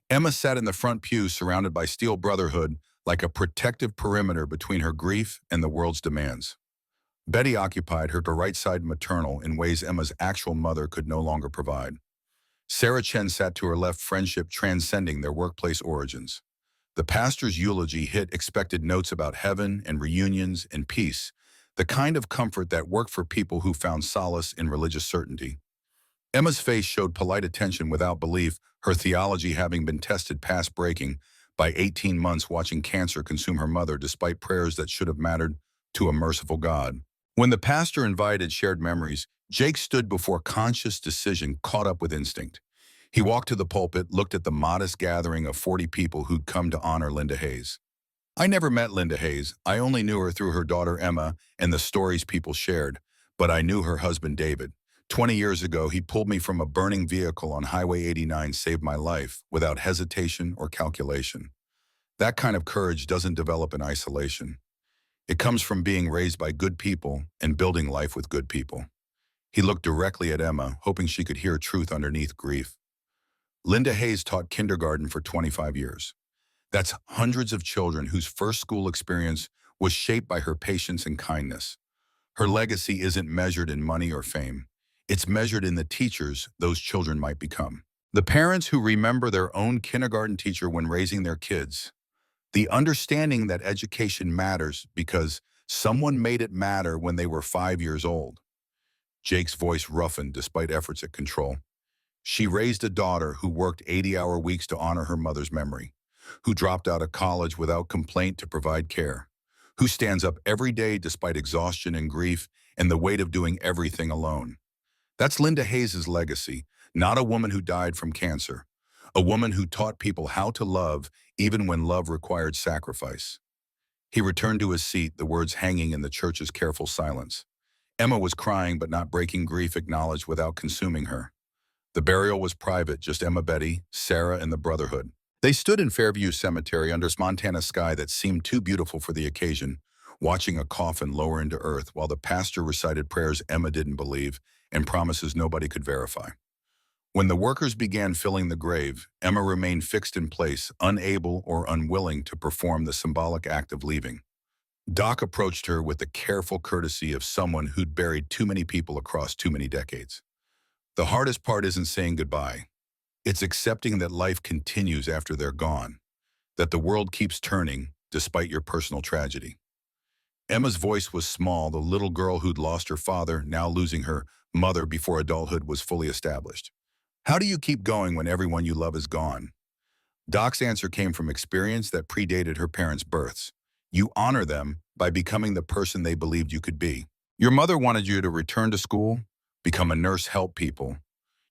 Emma sat in the front pew surrounded by steel brotherhood like a protective perimeter between her grief and the world's demands. Betty occupied her right side maternal in ways Emma's actual mother could no longer provide. Sarah Chen sat to her left, friendship transcending their workplace origins. The pastor's eulogy hit expected notes about heaven and reunions and peace, the kind of comfort that worked for people who found solace in religious certainty. Emma's face showed polite attention without belief, her theology having been tested past breaking by 18 months watching cancer consume her mother despite prayers that should have mattered to a merciful God. When the pastor invited shared memories, Jake stood before conscious decision caught up with instinct. He walked to the pulpit, looked at the modest gathering of 40 people who'd come to honor Linda Hayes. I never met Linda Hayes. I only knew her through her daughter Emma and the stories people shared, but I knew her husband David. 20 years ago, he pulled me from a burning vehicle on Highway 89, saved my life without hesitation or calculation. That kind of courage doesn't develop in isolation. It comes from being raised by good people and building life with good people. He looked directly at Emma, hoping she could hear truth underneath grief. Linda Hayes taught kindergarten for 25 years. That's hundreds of children whose first school experience was shaped by her patience and kindness. Her legacy isn't measured in money or fame. It's measured in the teachers those children might become. The parents who remember their own kindergarten teacher when raising their kids. The understanding that education matters because someone made it matter when they were 5 years old. Jake's voice roughened despite efforts at control. She raised a daughter who worked 80-hour weeks to honor her mother's memory, who dropped out of college without complaint to provide care, who stands up every day despite exhaustion and grief and the weight of doing everything alone. That's Linda Hayes' legacy, not a woman who died from cancer, a woman who taught people how to love even when love required sacrifice. He returned to his seat, the words hanging in the church's careful silence. Emma was crying but not breaking grief acknowledged without consuming her. The burial was private, just Emma, Betty, Sarah, and the Brotherhood. They stood in Fairview Cemetery under Montana sky that seemed too beautiful for the occasion, watching a coffin lower into earth while the pastor recited prayers Emma didn't believe and promises nobody could verify. When the workers began filling the grave, Emma remained fixed in place, unable or unwilling to perform the symbolic act of leaving. Doc approached her with the careful courtesy of someone who'd buried too many people across too many decades. The hardest part isn't saying goodbye. It's accepting that life continues after they're gone, that the world keeps turning despite your personal tragedy. Emma's voice was small, the little girl who'd lost her father, now losing her mother before adulthood was fully established. How do you keep going when everyone you love is gone? Doc's answer came from experience that predated her parents' births. You honor them by becoming the person they believed you could be. Your mother wanted you to return to school, become a nurse, help people.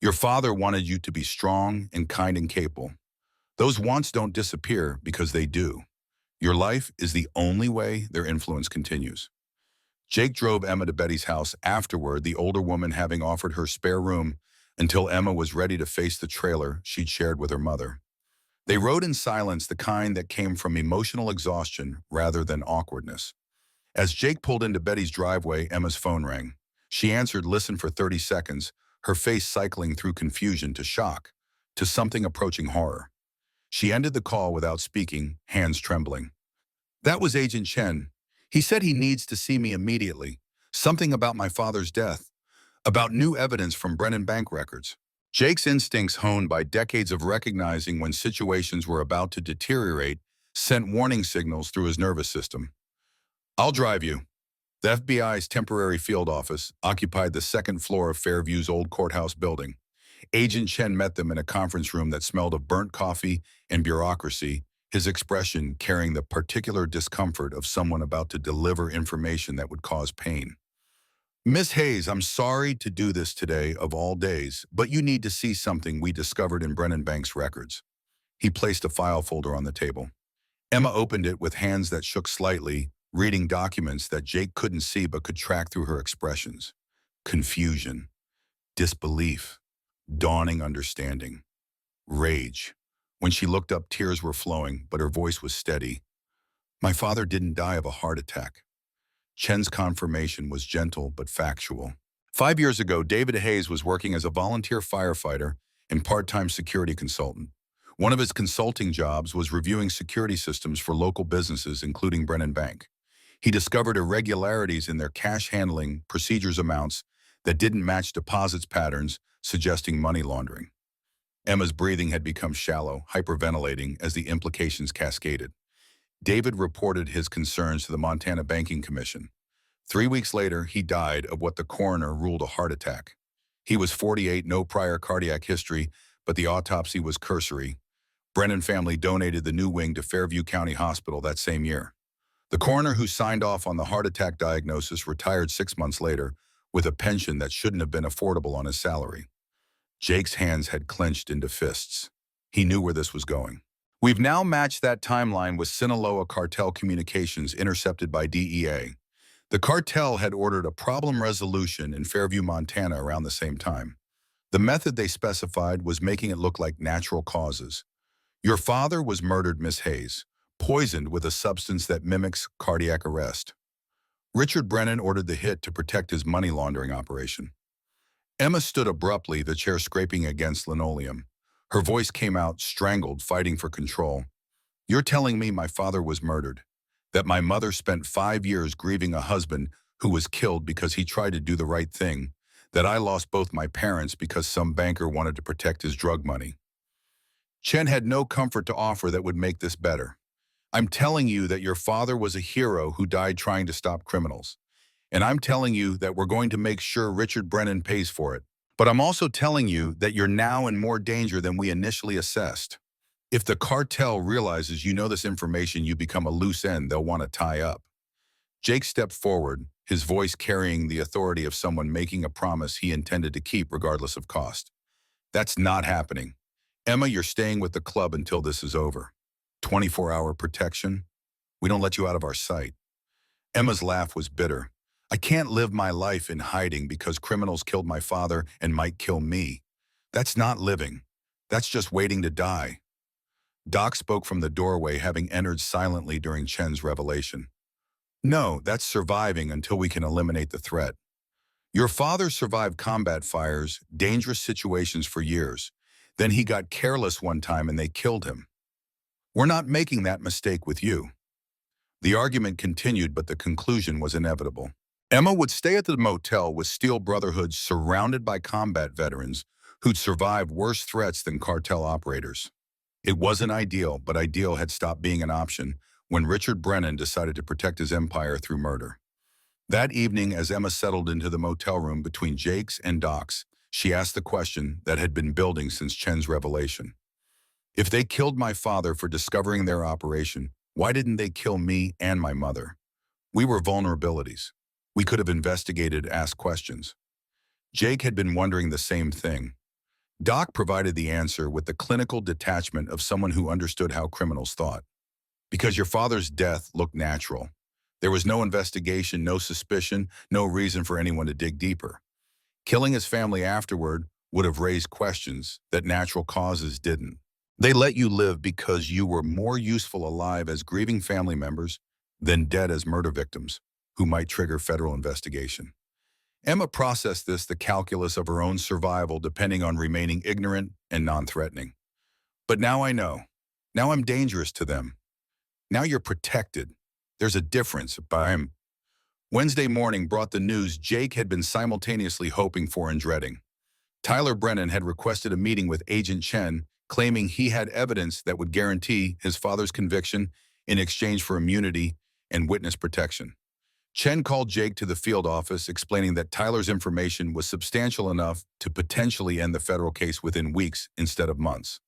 Your father wanted you to be strong and kind and capable. Those wants don't disappear because they do. Your life is the only way their influence continues. Jake drove Emma to Betty's house afterward, the older woman having offered her spare room until Emma was ready to face the trailer she'd shared with her mother. They rode in silence, the kind that came from emotional exhaustion rather than awkwardness. As Jake pulled into Betty's driveway, Emma's phone rang. She answered, listened for 30 seconds, her face cycling through confusion to shock, to something approaching horror. She ended the call without speaking, hands trembling. That was Agent Chen. He said he needs to see me immediately. Something about my father's death. About new evidence from Brennan Bank records. Jake's instincts, honed by decades of recognizing when situations were about to deteriorate, sent warning signals through his nervous system. I'll drive you. The FBI's temporary field office occupied the second floor of Fairview's old courthouse building. Agent Chen met them in a conference room that smelled of burnt coffee and bureaucracy, his expression carrying the particular discomfort of someone about to deliver information that would cause pain. Miss Hayes, I'm sorry to do this today of all days, but you need to see something we discovered in Brennan Bank's records. He placed a file folder on the table. Emma opened it with hands that shook slightly, reading documents that Jake couldn't see but could track through her expressions. Confusion, disbelief, dawning understanding, rage. When she looked up, tears were flowing, but her voice was steady. My father didn't die of a heart attack. Chen's confirmation was gentle but factual. 5 years ago, David Hayes was working as a volunteer firefighter and part-time security consultant. One of his consulting jobs was reviewing security systems for local businesses, including Brennan Bank. He discovered irregularities in their cash handling procedures amounts that didn't match deposits patterns, suggesting money laundering. Emma's breathing had become shallow, hyperventilating as the implications cascaded. David reported his concerns to the Montana Banking Commission. 3 weeks later, he died of what the coroner ruled a heart attack. He was 48, no prior cardiac history, but the autopsy was cursory. Brennan family donated the new wing to Fairview County Hospital that same year. The coroner who signed off on the heart attack diagnosis retired 6 months later with a pension that shouldn't have been affordable on his salary. Jake's hands had clenched into fists. He knew where this was going. We've now matched that timeline with Sinaloa cartel communications intercepted by DEA. The cartel had ordered a problem resolution in Fairview, Montana around the same time. The method they specified was making it look like natural causes. Your father was murdered, Miss Hayes, poisoned with a substance that mimics cardiac arrest. Richard Brennan ordered the hit to protect his money laundering operation. Emma stood abruptly, the chair scraping against linoleum. Her voice came out, strangled, fighting for control. You're telling me my father was murdered, that my mother spent 5 years grieving a husband who was killed because he tried to do the right thing, that I lost both my parents because some banker wanted to protect his drug money. Chen had no comfort to offer that would make this better. I'm telling you that your father was a hero who died trying to stop criminals. And I'm telling you that we're going to make sure Richard Brennan pays for it. But I'm also telling you that you're now in more danger than we initially assessed. If the cartel realizes you know this information, you become a loose end they'll want to tie up. Jake stepped forward, his voice carrying the authority of someone making a promise he intended to keep regardless of cost. That's not happening. Emma, you're staying with the club until this is over. 24-hour protection? We don't let you out of our sight. Emma's laugh was bitter. I can't live my life in hiding because criminals killed my father and might kill me. That's not living. That's just waiting to die. Doc spoke from the doorway, having entered silently during Chen's revelation. No, that's surviving until we can eliminate the threat. Your father survived combat fires, dangerous situations for years. Then he got careless one time and they killed him. We're not making that mistake with you. The argument continued, but the conclusion was inevitable. Emma would stay at the motel with Steel Brotherhoods, surrounded by combat veterans who'd survived worse threats than cartel operators. It wasn't ideal, but ideal had stopped being an option when Richard Brennan decided to protect his empire through murder. That evening, as Emma settled into the motel room between Jake's and Doc's, she asked the question that had been building since Chen's revelation. If they killed my father for discovering their operation, why didn't they kill me and my mother? We were vulnerabilities. We could have investigated, asked questions. Jake had been wondering the same thing. Doc provided the answer with the clinical detachment of someone who understood how criminals thought. Because your father's death looked natural. There was no investigation, no suspicion, no reason for anyone to dig deeper. Killing his family afterward would have raised questions that natural causes didn't. They let you live because you were more useful alive as grieving family members than dead as murder victims, who might trigger federal investigation. Emma processed the calculus of her own survival depending on remaining ignorant and non-threatening. But now I know. Now I'm dangerous to them. Now you're protected. There's a difference. Wednesday morning brought the news Jake had been simultaneously hoping for and dreading. Tyler Brennan had requested a meeting with Agent Chen, claiming he had evidence that would guarantee his father's conviction in exchange for immunity and witness protection. Chen called Jake to the field office, explaining that Tyler's information was substantial enough to potentially end the federal case within weeks instead of months.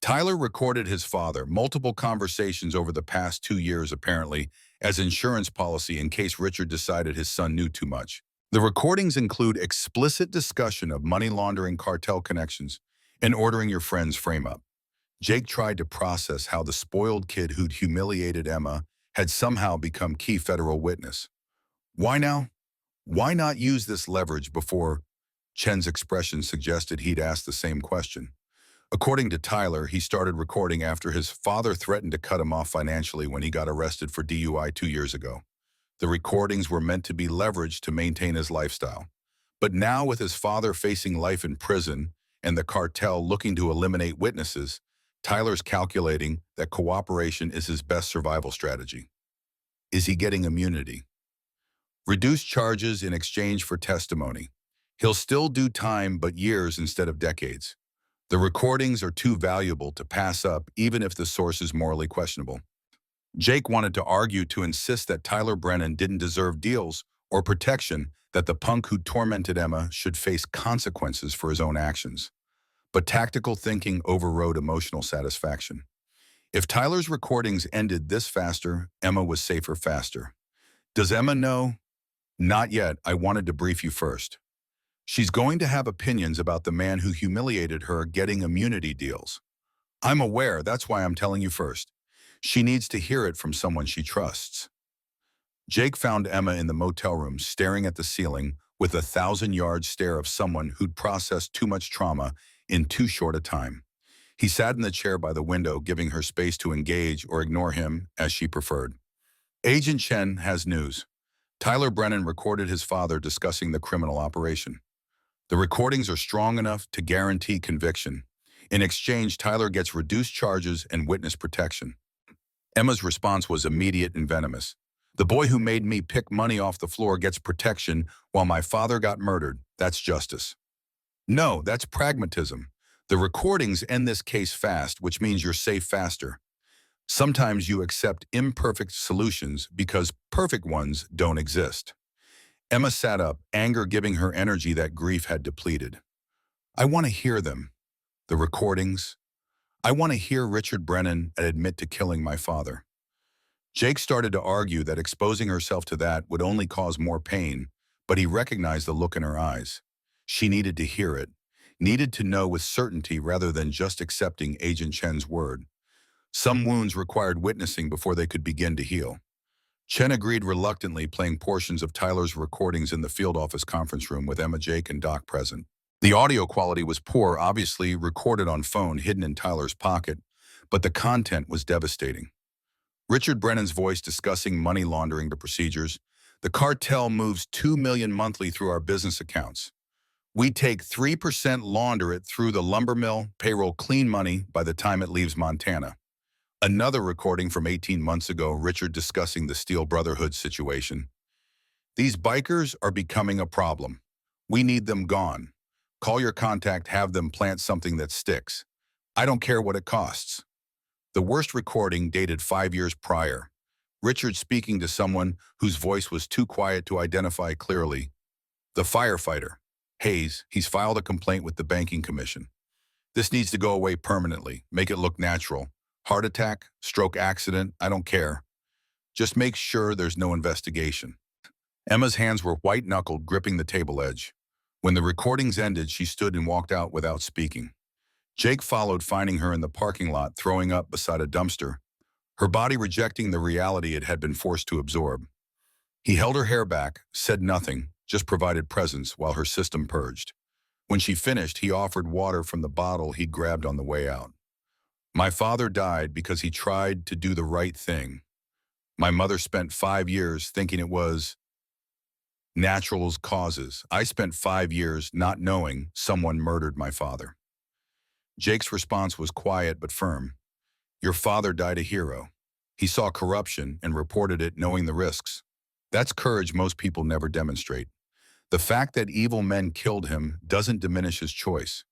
Tyler recorded his father multiple conversations over the past 2 years, apparently, as insurance policy in case Richard decided his son knew too much. The recordings include explicit discussion of money laundering cartel connections and ordering your friend's frame-up. Jake tried to process how the spoiled kid who'd humiliated Emma had somehow become key federal witness. Why now? Why not use this leverage before? Chen's expression suggested he'd asked the same question. According to Tyler, he started recording after his father threatened to cut him off financially when he got arrested for DUI 2 years ago. The recordings were meant to be leveraged to maintain his lifestyle. But now, with his father facing life in prison and the cartel looking to eliminate witnesses, Tyler's calculating that cooperation is his best survival strategy. Is he getting immunity? Reduced charges in exchange for testimony. He'll still do time, but years instead of decades. The recordings are too valuable to pass up, even if the source is morally questionable. Jake wanted to argue to insist that Tyler Brennan didn't deserve deals or protection, that the punk who tormented Emma should face consequences for his own actions. But tactical thinking overrode emotional satisfaction. If Tyler's recordings ended this faster, Emma was safer faster. Does Emma know? Not yet. I wanted to brief you first. She's going to have opinions about the man who humiliated her getting immunity deals. I'm aware, that's why I'm telling you first. She needs to hear it from someone she trusts. Jake found Emma in the motel room, staring at the ceiling with a 1,000-yard stare of someone who'd processed too much trauma in too short a time. He sat in the chair by the window, giving her space to engage or ignore him as she preferred. Agent Chen has news. Tyler Brennan recorded his father discussing the criminal operation. The recordings are strong enough to guarantee conviction. In exchange, Tyler gets reduced charges and witness protection. Emma's response was immediate and venomous. The boy who made me pick money off the floor gets protection while my father got murdered. That's justice. No, that's pragmatism. The recordings end this case fast, which means you're safe faster. Sometimes you accept imperfect solutions because perfect ones don't exist. Emma sat up, anger giving her energy that grief had depleted. I want to hear them. The recordings. I want to hear Richard Brennan admit to killing my father. Jake started to argue that exposing herself to that would only cause more pain, but he recognized the look in her eyes. She needed to hear it, needed to know with certainty rather than just accepting Agent Chen's word. Some wounds required witnessing before they could begin to heal. Chen agreed reluctantly, playing portions of Tyler's recordings in the field office conference room with Emma, Jake, and Doc present. The audio quality was poor, obviously recorded on phone hidden in Tyler's pocket, but the content was devastating. Richard Brennan's voice discussing money laundering procedures. The cartel moves $2 million monthly through our business accounts. We take 3%, launder it through the lumber mill, payroll clean money by the time it leaves Montana. Another recording from 18 months ago, Richard discussing the Steel Brotherhood situation. These bikers are becoming a problem. We need them gone. Call your contact, have them plant something that sticks. I don't care what it costs. The worst recording dated 5 years prior. Richard speaking to someone whose voice was too quiet to identify clearly. The firefighter. Hayes, he's filed a complaint with the banking commission. This needs to go away permanently. Make it look natural. Heart attack, stroke accident, I don't care. Just make sure there's no investigation. Emma's hands were white-knuckled, gripping the table edge. When the recordings ended, she stood and walked out without speaking. Jake followed, finding her in the parking lot, throwing up beside a dumpster, her body rejecting the reality it had been forced to absorb. He held her hair back, said nothing, just provided presence while her system purged. When she finished, he offered water from the bottle he'd grabbed on the way out. My father died because he tried to do the right thing. My mother spent 5 years thinking it was natural causes. I spent 5 years not knowing someone murdered my father. Jake's response was quiet but firm. Your father died a hero. He saw corruption and reported it knowing the risks. That's courage most people never demonstrate. The fact that evil men killed him doesn't diminish his choice.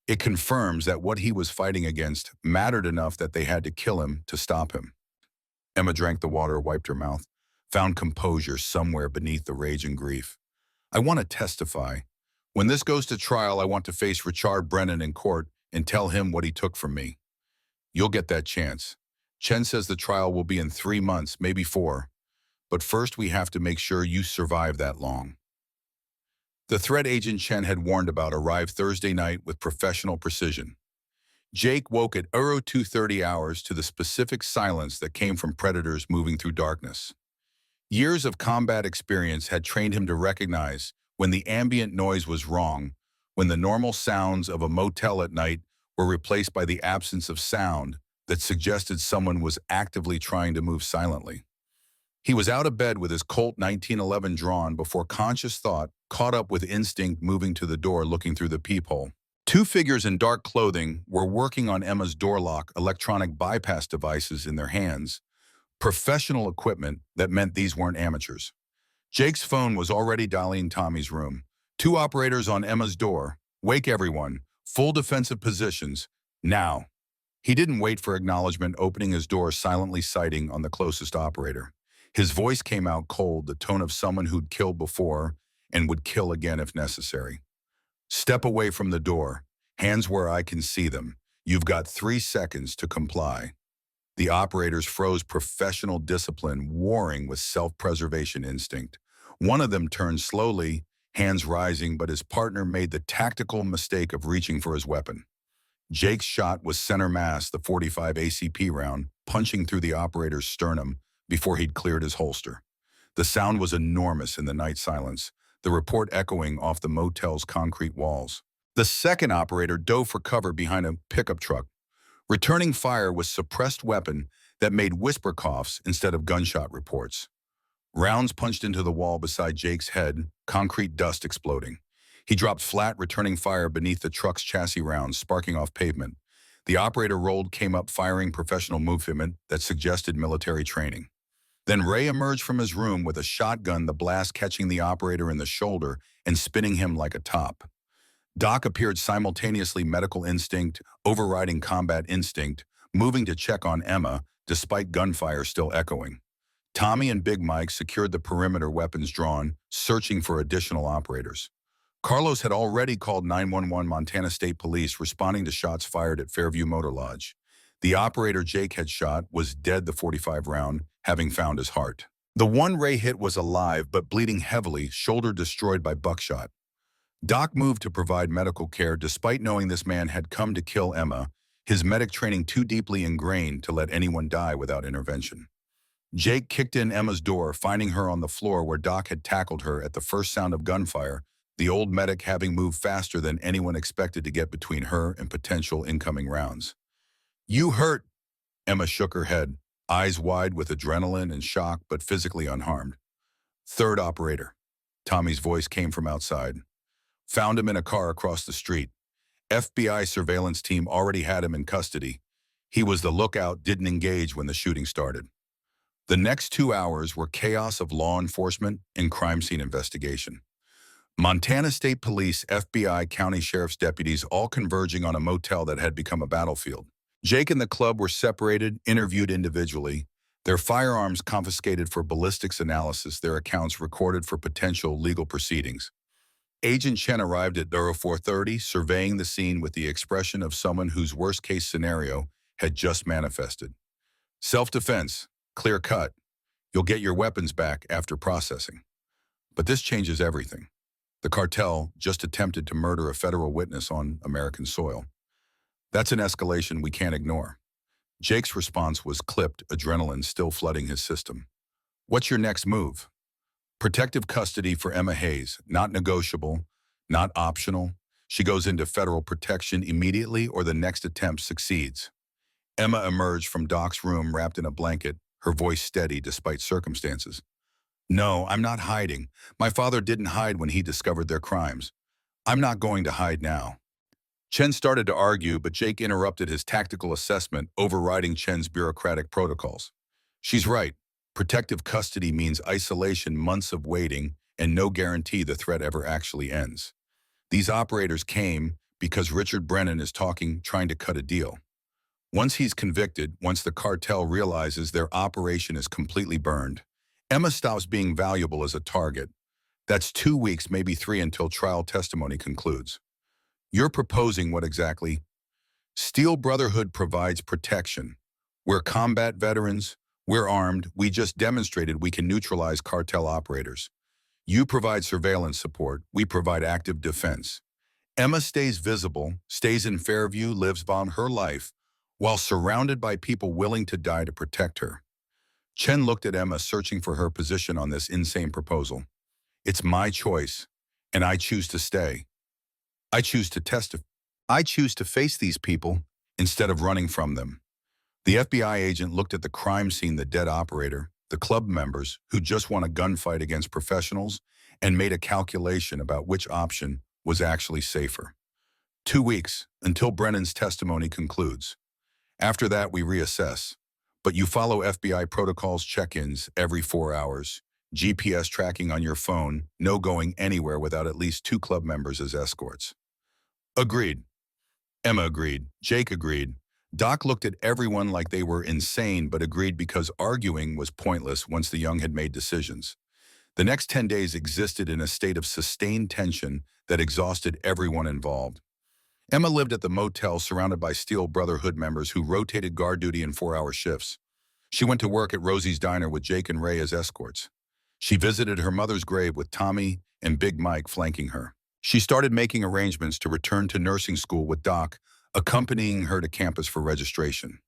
It confirms that what he was fighting against mattered enough that they had to kill him to stop him. Emma drank the water, wiped her mouth, found composure somewhere beneath the rage and grief. I want to testify. When this goes to trial, I want to face Richard Brennan in court and tell him what he took from me. You'll get that chance. Chen says the trial will be in 3 months, maybe 4. But first we have to make sure you survive that long. The threat Agent Chen had warned about arrived Thursday night with professional precision. Jake woke at 2:30 hours to the specific silence that came from predators moving through darkness. Years of combat experience had trained him to recognize when the ambient noise was wrong, when the normal sounds of a motel at night were replaced by the absence of sound that suggested someone was actively trying to move silently. He was out of bed with his Colt 1911 drawn before conscious thought caught up with instinct, moving to the door, looking through the peephole. 2 figures in dark clothing were working on Emma's door lock, electronic bypass devices in their hands, professional equipment that meant these weren't amateurs. Jake's phone was already dialing Tommy's room. 2 operators on Emma's door. Wake everyone. Full defensive positions. Now. He didn't wait for acknowledgement, opening his door, silently sighting on the closest operator. His voice came out cold, the tone of someone who'd killed before and would kill again if necessary. Step away from the door. Hands where I can see them. You've got 3 seconds to comply. The operators froze, professional discipline warring with self-preservation instinct. One of them turned slowly, hands rising, but his partner made the tactical mistake of reaching for his weapon. Jake's shot was center mass, the .45 ACP round, punching through the operator's sternum before he'd cleared his holster. The sound was enormous in the night silence, the report echoing off the motel's concrete walls. The second operator dove for cover behind a pickup truck, returning fire with suppressed weapon that made whisper coughs instead of gunshot reports. Rounds punched into the wall beside Jake's head, concrete dust exploding. He dropped flat, returning fire beneath the truck's chassis, rounds sparking off pavement. The operator rolled, came up, firing professional movement that suggested military training. Then Ray emerged from his room with a shotgun, the blast catching the operator in the shoulder and spinning him like a top. Doc appeared simultaneously, medical instinct overriding combat instinct, moving to check on Emma, despite gunfire still echoing. Tommy and Big Mike secured the perimeter, weapons drawn, searching for additional operators. Carlos had already called 911 Montana State Police, responding to shots fired at Fairview Motor Lodge. The operator Jake had shot was dead, the .45 round, having found his heart. The one Ray hit was alive but bleeding heavily, shoulder destroyed by buckshot. Doc moved to provide medical care despite knowing this man had come to kill Emma, his medic training too deeply ingrained to let anyone die without intervention. Jake kicked in Emma's door, finding her on the floor where Doc had tackled her at the first sound of gunfire, the old medic having moved faster than anyone expected to get between her and potential incoming rounds. You hurt, Emma shook her head, eyes wide with adrenaline and shock, but physically unharmed. Third operator. Tommy's voice came from outside. Found him in a car across the street. FBI surveillance team already had him in custody. He was the lookout, didn't engage when the shooting started. The next 2 hours were chaos of law enforcement and crime scene investigation. Montana State Police, FBI, county sheriff's deputies all converging on a motel that had become a battlefield. Jake and the club were separated, interviewed individually, their firearms confiscated for ballistics analysis, their accounts recorded for potential legal proceedings. Agent Chen arrived at 4:30, surveying the scene with the expression of someone whose worst-case scenario had just manifested. Self-defense, clear cut. You'll get your weapons back after processing. But this changes everything. The cartel just attempted to murder a federal witness on American soil. That's an escalation we can't ignore. Jake's response was clipped, adrenaline still flooding his system. What's your next move? Protective custody for Emma Hayes, not negotiable, not optional. She goes into federal protection immediately or the next attempt succeeds. Emma emerged from Doc's room wrapped in a blanket, her voice steady despite circumstances. No, I'm not hiding. My father didn't hide when he discovered their crimes. I'm not going to hide now. Chen started to argue, but Jake interrupted his tactical assessment, overriding Chen's bureaucratic protocols. She's right. Protective custody means isolation, months of waiting, and no guarantee the threat ever actually ends. These operators came because Richard Brennan is trying to cut a deal. Once he's convicted, once the cartel realizes their operation is completely burned, Emma stops being valuable as a target. That's 2 weeks, maybe 3 until trial testimony concludes. You're proposing what exactly? Steel Brotherhood provides protection. We're combat veterans. We're armed. We just demonstrated we can neutralize cartel operators. You provide surveillance support. We provide active defense. Emma stays visible, stays in Fairview, lives on her life, while surrounded by people willing to die to protect her. Chen looked at Emma, searching for her position on this insane proposal. It's my choice, and I choose to stay. I choose to testify. I choose to face these people instead of running from them. The FBI agent looked at the crime scene, the dead operator, the club members who just won a gunfight against professionals, and made a calculation about which option was actually safer. 2 weeks until Brennan's testimony concludes. After that, we reassess. But you follow FBI protocols, check-ins every 4 hours, GPS tracking on your phone, no going anywhere without at least 2 club members as escorts. Agreed. Emma agreed. Jake agreed. Doc looked at everyone like they were insane, but agreed because arguing was pointless once the young had made decisions. The next 10 days existed in a state of sustained tension that exhausted everyone involved. Emma lived at the motel surrounded by Steel Brotherhood members who rotated guard duty in 4-hour shifts. She went to work at Rosie's Diner with Jake and Ray as escorts. She visited her mother's grave with Tommy and Big Mike flanking her. She started making arrangements to return to nursing school with Doc, accompanying her to campus for registration.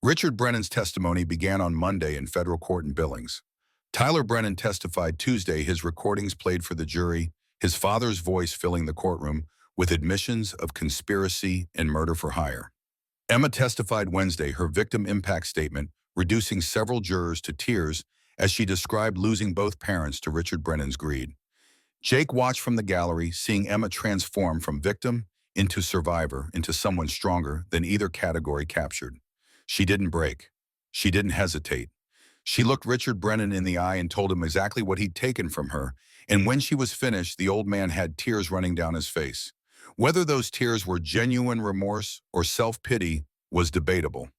Richard Brennan's testimony began on Monday in federal court in Billings. Tyler Brennan testified Tuesday, his recordings played for the jury, his father's voice filling the courtroom with admissions of conspiracy and murder for hire. Emma testified Wednesday, her victim impact statement, reducing several jurors to tears as she described losing both parents to Richard Brennan's greed. Jake watched from the gallery, seeing Emma transform from victim into survivor, into someone stronger than either category captured. She didn't break. She didn't hesitate. She looked Richard Brennan in the eye and told him exactly what he'd taken from her, and when she was finished, the old man had tears running down his face. Whether those tears were genuine remorse or self-pity was debatable.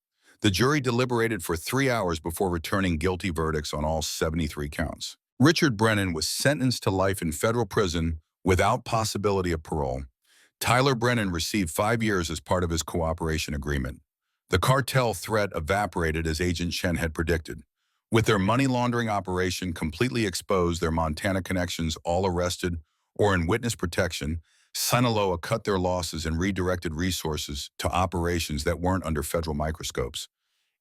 The jury deliberated for 3 hours before returning guilty verdicts on all 73 counts. Richard Brennan was sentenced to life in federal prison without possibility of parole. Tyler Brennan received 5 years as part of his cooperation agreement. The cartel threat evaporated as Agent Chen had predicted. With their money laundering operation completely exposed, their Montana connections all arrested or in witness protection, Sinaloa cut their losses and redirected resources to operations that weren't under federal microscopes.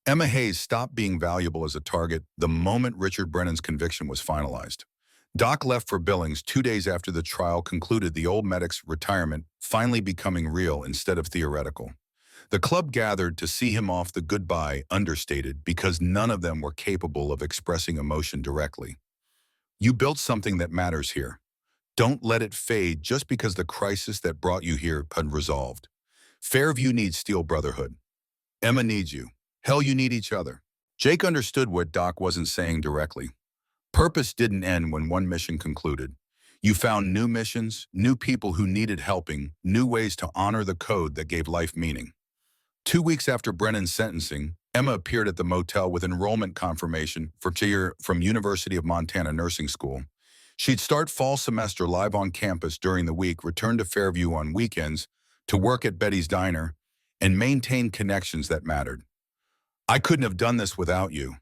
Emma Hayes stopped being valuable as a target the moment Richard Brennan's conviction was finalized. Doc left for Billings 2 days after the trial concluded, the old medic's retirement finally becoming real instead of theoretical. The club gathered to see him off, the goodbye understated because none of them were capable of expressing emotion directly. You built something that matters here. Don't let it fade just because the crisis that brought you here unresolved. Fairview needs Steel Brotherhood. Emma needs you. Hell, you need each other. Jake understood what Doc wasn't saying directly. Purpose didn't end when one mission concluded. You found new missions, new people who needed helping, new ways to honor the code that gave life meaning. 2 weeks after Brennan's sentencing, Emma appeared at the motel with enrollment confirmation from University of Montana Nursing School. She'd start fall semester live on campus during the week, return to Fairview on weekends to work at Betty's Diner, and maintain connections that mattered. I couldn't have done this without you.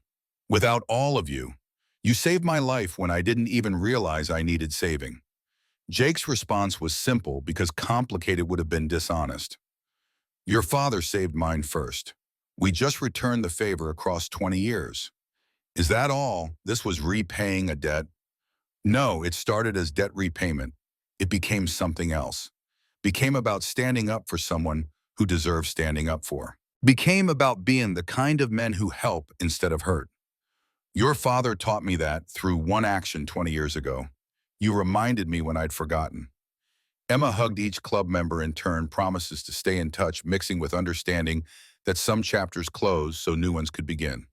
Without all of you. You saved my life when I didn't even realize I needed saving. Jake's response was simple because complicated would have been dishonest. Your father saved mine first. We just returned the favor across 20 years. Is that all? This was repaying a debt? No, it started as debt repayment. It became something else. Became about standing up for someone who deserves standing up for. Became about being the kind of men who help instead of hurt. Your father taught me that through one action 20 years ago. You reminded me when I'd forgotten. Emma hugged each club member in turn, promises to stay in touch, mixing with understanding that some chapters closed so new ones could begin.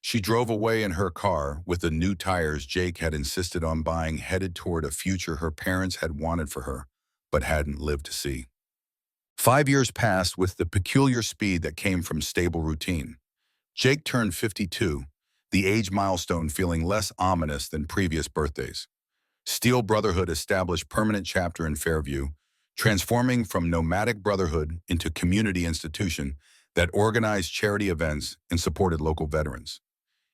She drove away in her car with the new tires Jake had insisted on buying, headed toward a future her parents had wanted for her, but hadn't lived to see. 5 years passed with the peculiar speed that came from stable routine. Jake turned 52, the age milestone feeling less ominous than previous birthdays. Steel Brotherhood established permanent chapter in Fairview, transforming from nomadic brotherhood into community institution that organized charity events and supported local veterans.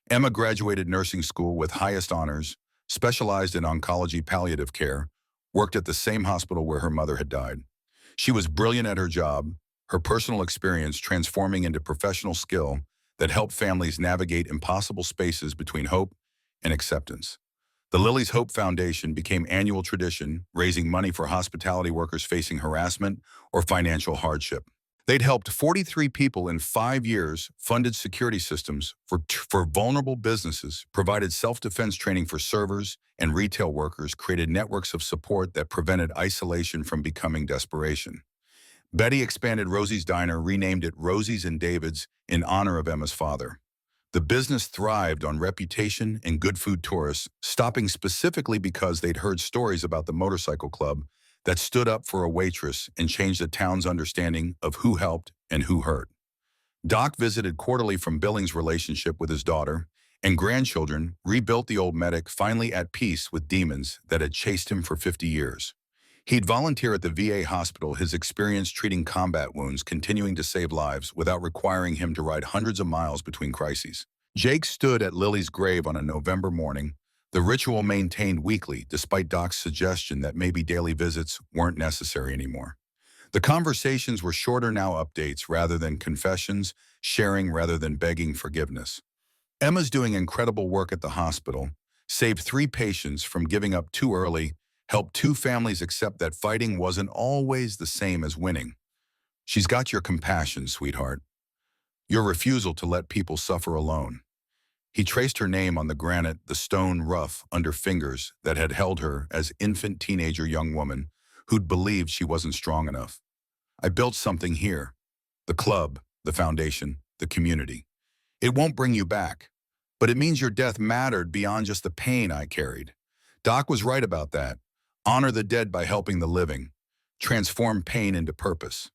Emma graduated nursing school with highest honors, specialized in oncology palliative care, worked at the same hospital where her mother had died. She was brilliant at her job, her personal experience transforming into professional skill that helped families navigate impossible spaces between hope and acceptance. The Lily's Hope Foundation became annual tradition, raising money for hospitality workers facing harassment or financial hardship. They'd helped 43 people in 5 years, funded security systems for vulnerable businesses, provided self-defense training for servers and retail workers, created networks of support that prevented isolation from becoming desperation. Betty expanded Rosie's Diner, renamed it Rosie's and David's in honor of Emma's father. The business thrived on reputation and good food tourists, stopping specifically because they'd heard stories about the motorcycle club that stood up for a waitress and changed the town's understanding of who helped and who hurt. Doc visited quarterly from Billings' relationship with his daughter and grandchildren, rebuilt the old medic, finally at peace with demons that had chased him for 50 years. He'd volunteer at the VA hospital, his experience treating combat wounds continuing to save lives without requiring him to ride hundreds of miles between crises. Jake stood at Lily's grave on a November morning, the ritual maintained weekly despite Doc's suggestion that maybe daily visits weren't necessary anymore. The conversations were shorter now, updates rather than confessions, sharing rather than begging forgiveness. Emma's doing incredible work at the hospital, saved 3 patients from giving up too early, helped 2 families accept that fighting wasn't always the same as winning. She's got your compassion, sweetheart. Your refusal to let people suffer alone. He traced her name on the granite, the stone rough under fingers that had held her as infant, teenager, young woman who'd believed she wasn't strong enough. I built something here. The club, the foundation, the community. It won't bring you back, but it means your death mattered beyond just the pain I carried. Doc was right about that. Honor the dead by helping the living. Transform pain into purpose.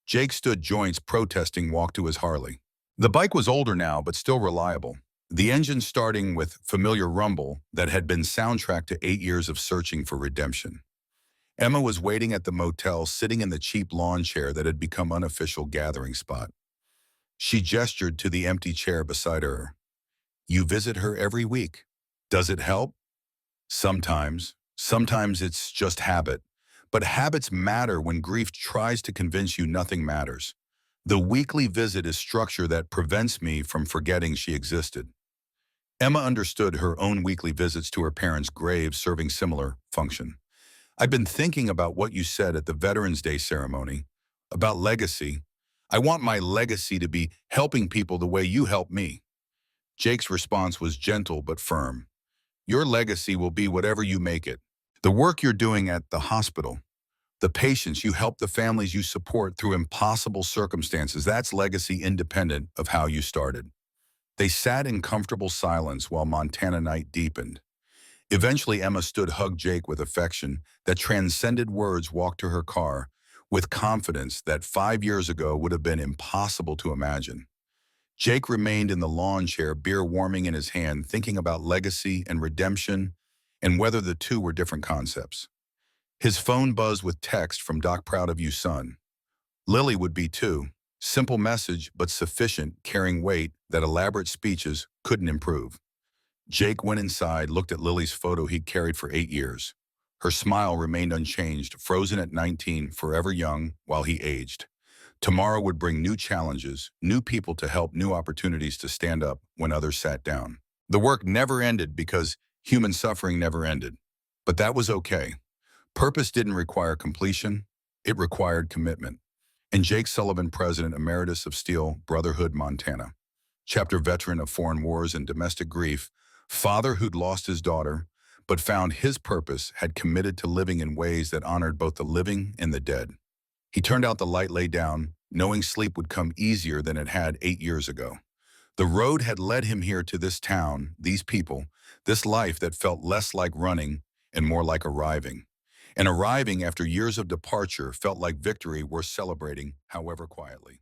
Jake stood joints protesting, walked to his Harley. The bike was older now, but still reliable. The engine starting with familiar rumble that had been soundtrack to 8 years of searching for redemption. Emma was waiting at the motel, sitting in the cheap lawn chair that had become unofficial gathering spot. She gestured to the empty chair beside her. You visit her every week. Does it help? Sometimes. Sometimes it's just habit. But habits matter when grief tries to convince you nothing matters. The weekly visit is structure that prevents me from forgetting she existed. Emma understood her own weekly visits to her parents' graves serving similar function. I've been thinking about what you said at the Veterans Day ceremony, about legacy. I want my legacy to be helping people the way you helped me. Jake's response was gentle but firm. Your legacy will be whatever you make it. The work you're doing at the hospital, the patients you help, the families you support through impossible circumstances, that's legacy independent of how you started. They sat in comfortable silence while Montana night deepened. Eventually, Emma stood, hugged Jake with affection that transcended words, walked to her car with confidence that 5 years ago would have been impossible to imagine. Jake remained in the lawn chair, beer warming in his hand, thinking about legacy and redemption and whether the two were different concepts. His phone buzzed with text from Doc, proud of you, son. Lily would be too. Simple message, but sufficient, carrying weight that elaborate speeches couldn't improve. Jake went inside, looked at Lily's photo he'd carried for 8 years. Her smile remained unchanged, frozen at 19, forever young while he aged. Tomorrow would bring new challenges, new people to help, new opportunities to stand up when others sat down. The work never ended because Human suffering never ended. But that was okay. Purpose didn't require completion, it required commitment. And Jake Sullivan, President Emeritus of Steel Brotherhood, Montana, chapter veteran of foreign wars and domestic grief, father who'd lost his daughter, but found his purpose, had committed to living in ways that honored both the living and the dead. He turned out the light lay down, knowing sleep would come easier than it had 8 years ago. The road had led him here to this town, these people, this life that felt less like running and more like arriving. And arriving after years of departure felt like victory worth celebrating, however quietly.